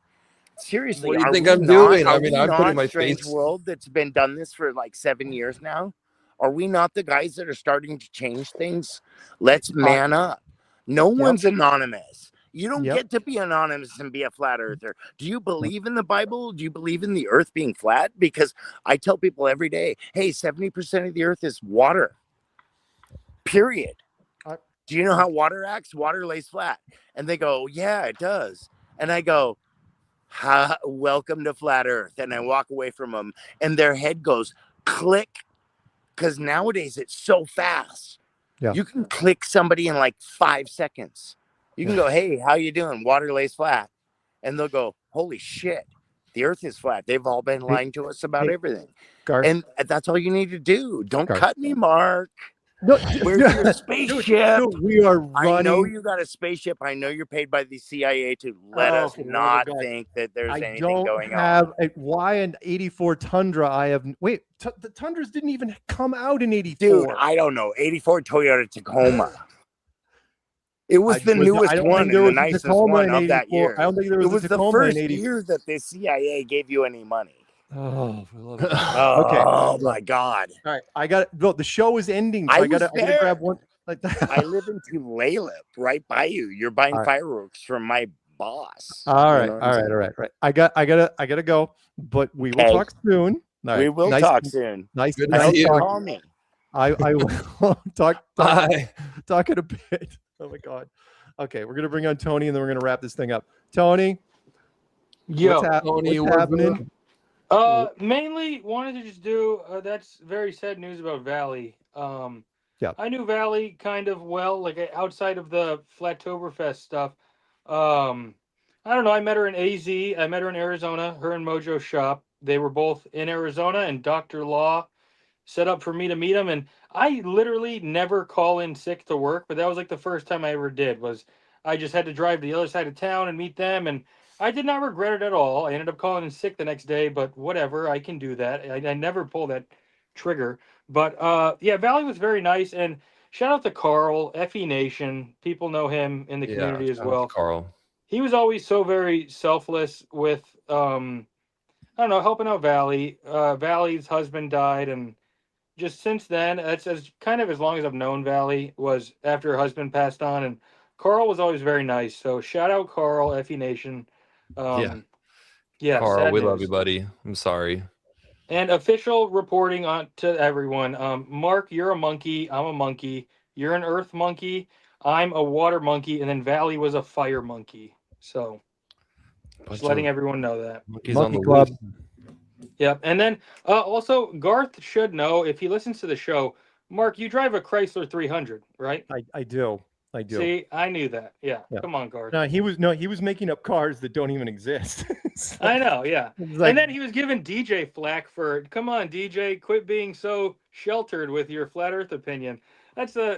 Seriously, What do you think I'm doing? I mean, I'm putting my Strange face. World that's been done this for like 7 years now? Are we not the guys that are starting to change things? Let's man up. No one's anonymous. You don't get to be anonymous and be a flat earther. Do you believe in the Bible? Do you believe in the earth being flat? Because I tell people every day, hey, 70% of the earth is water. Period. Do you know how water acts? Water lays flat. And they go, yeah, it does. And I go, welcome to flat earth. And I walk away from them and their head goes click. Because nowadays it's so fast. Yeah. You can click somebody in like 5 seconds. You can go, hey, how you doing? Water lays flat. And they'll go, holy shit, the earth is flat. They've all been lying to us about everything. Garth. And that's all you need to do. Don't cut me, Mark. No, Where's your spaceship? Dude, we are running. I know you got a spaceship. I know you're paid by the CIA to let us not think that there's anything going on. Why an 84 Tundra? The Tundras didn't even come out in 84. Dude, I don't know. 84 Toyota Tacoma. It was the newest one and the nicest one of that year. I don't think there was. It was the first year that the CIA gave you any money. Oh, I love it. Okay. Oh my God. All right, I got it. Look, the show is ending. So I gotta grab one. Like that. I live in Tulalip, right by you. You're buying fireworks from my boss. All right. I gotta go. But we will talk soon. All right. We will talk soon. Nice. Good to see you. Call me. I will talk in a bit. Oh my God. Okay, we're gonna bring on Tony and then we're gonna wrap this thing up. Tony. Yo, Tony, what's happening? Mainly wanted to just do that's very sad news about Valley. Yeah. I knew Valley kind of well, like outside of the Flattoberfest stuff. I don't know. I met her in AZ. I met her in Arizona. Her and Mojo shop. They were both in Arizona, and Dr. Law set up for me to meet him. And I literally never call in sick to work, but that was like the first time I ever did. Was I just had to drive to the other side of town and meet them, and I did not regret it at all. I ended up calling in sick the next day, but whatever, I can do that. I never pull that trigger. But yeah, Valley was very nice, and shout out to Carl, FE Nation. People know him in the community as well. Carl. He was always so very selfless with I don't know, helping out Valley. Valley's husband died, and just since then, that's as kind of as long as I've known Valley was after her husband passed on, and Carl was always very nice. So shout out Carl, FE Nation. Yeah, Carl, we love you, buddy. I'm sorry. And official reporting on to everyone. Mark, you're a monkey. I'm a monkey. You're an earth monkey. I'm a water monkey. And then Valley was a fire monkey. So just letting everyone know that. Monkeys on the club. Yep. And then also Garth should know if he listens to the show. Mark, you drive a Chrysler 300, right? I do. See, I knew that. Yeah. Come on, Garth. No, he was making up cars that don't even exist. I know, yeah. Like, and then he was giving DJ flack for, come on, DJ, quit being so sheltered with your flat Earth opinion. That's a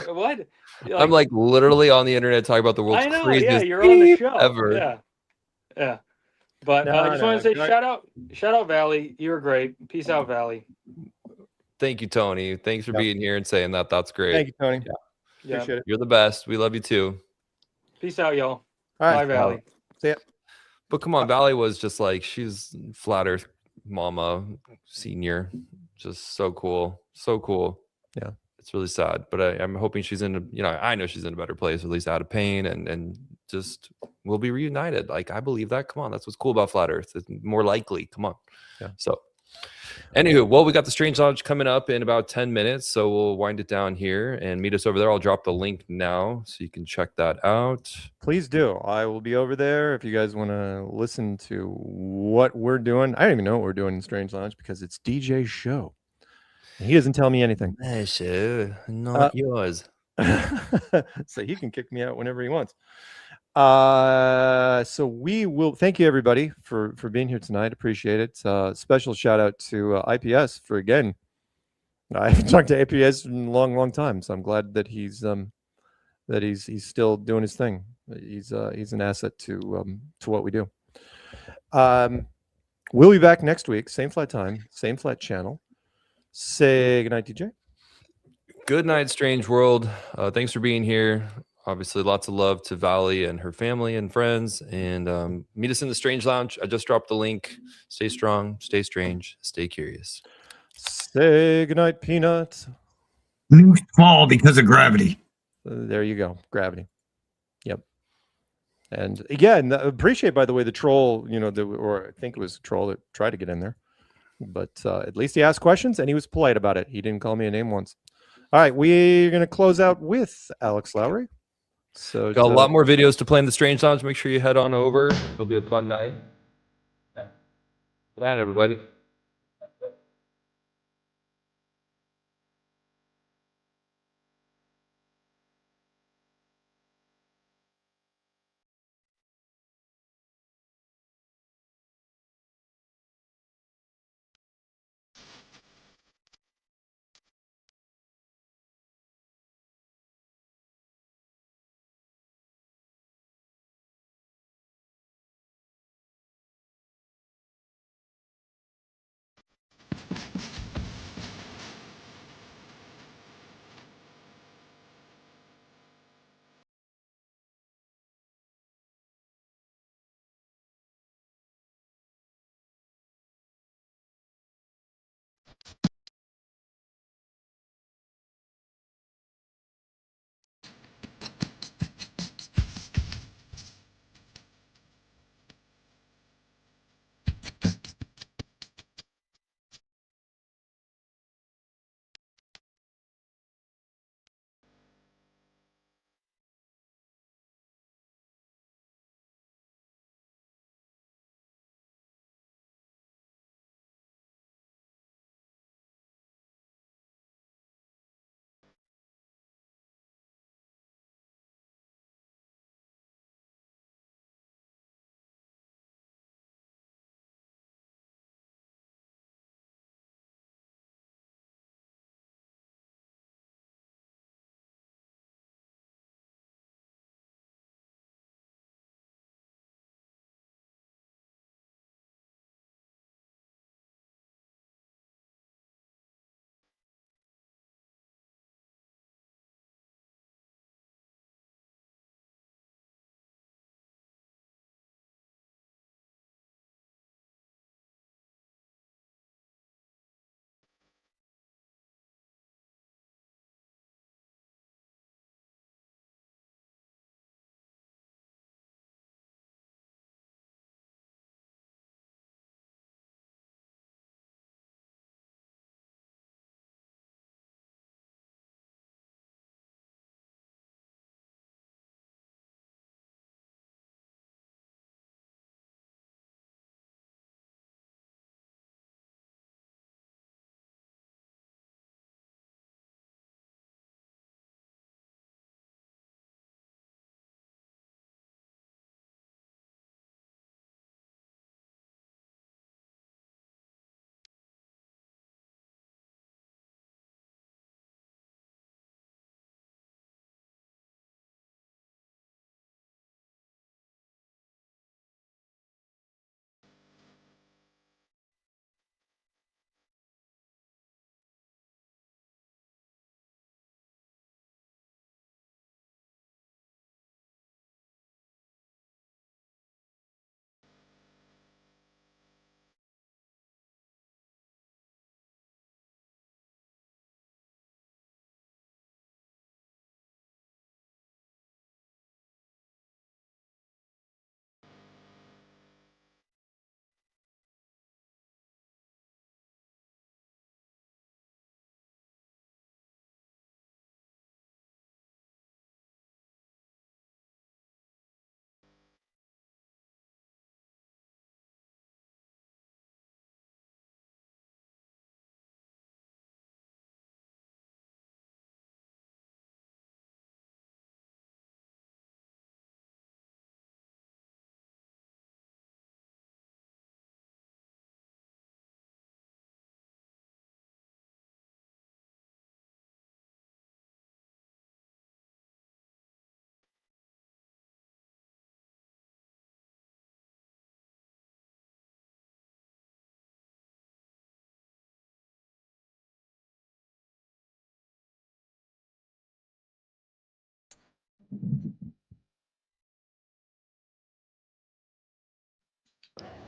what? I'm like literally on the internet talking about the world's craziest you're on the show ever. Yeah. But I just want to say shout out Valley. You're great. Peace out, Valley. Thank you, Tony. Thanks for being here and saying that. That's great. Thank you, Tony. Yeah. Appreciate it. You're the best. We love you too. Peace out, y'all. All right. Bye, Valley. See ya. But come on, Valley was just like, she's flat Earth mama, senior. Just so cool. So cool. Yeah. It's really sad. But I'm hoping she's I know she's in a better place, at least out of pain, and just we'll be reunited. Like, I believe that. Come on. That's what's cool about flat Earth. It's more likely. Come on. Yeah. So anywho, well, we got the Strange Lodge coming up in about 10 minutes, so we'll wind it down here and meet us over there. I'll drop the link now so you can check that out. Please do. I will be over there if you guys want to listen to what we're doing. I don't even know what we're doing in Strange Lodge because it's DJ's show. And he doesn't tell me anything. My show, not yours. So he can kick me out whenever he wants. So we will thank you everybody for being here tonight. Appreciate it. Special shout out to IPS for again. I haven't talked to IPS in a long time, so I'm glad that he's still doing his thing. He's an asset to what we do. We'll be back next week, same flat time, same flat channel. Say goodnight, DJ. Good night, strange world. Thanks for being here. Obviously, lots of love to Valley and her family and friends. And meet us in the Strange Lounge. I just dropped the link. Stay strong, stay strange, stay curious. Say goodnight, Peanut. New fall because of gravity. There you go, gravity. Yep. And again, appreciate, by the way, the troll, or I think it was a troll that tried to get in there. But at least he asked questions and he was polite about it. He didn't call me a name once. All right, we're going to close out with Alex Lowry. So got a lot more videos to play in the Strange Lounge. Make sure you head on over. It'll be a fun night. Good night, everybody.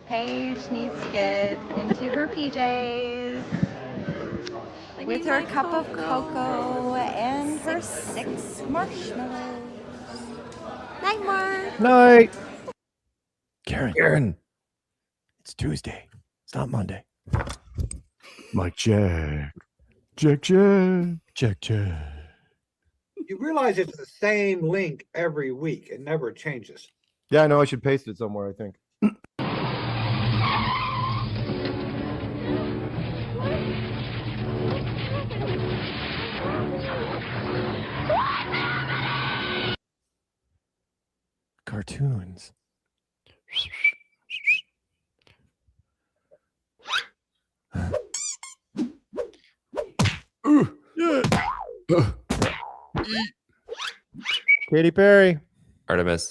Paige needs to get into her PJs with her cup of cocoa and her 6 marshmallows. Night, Mark. Night. Karen. It's Tuesday. It's not Monday. Mike check. Check. You realize it's the same link every week. It never changes. Yeah, I know. I should paste it somewhere, I think. Cartoons. Katy Perry. Artemis.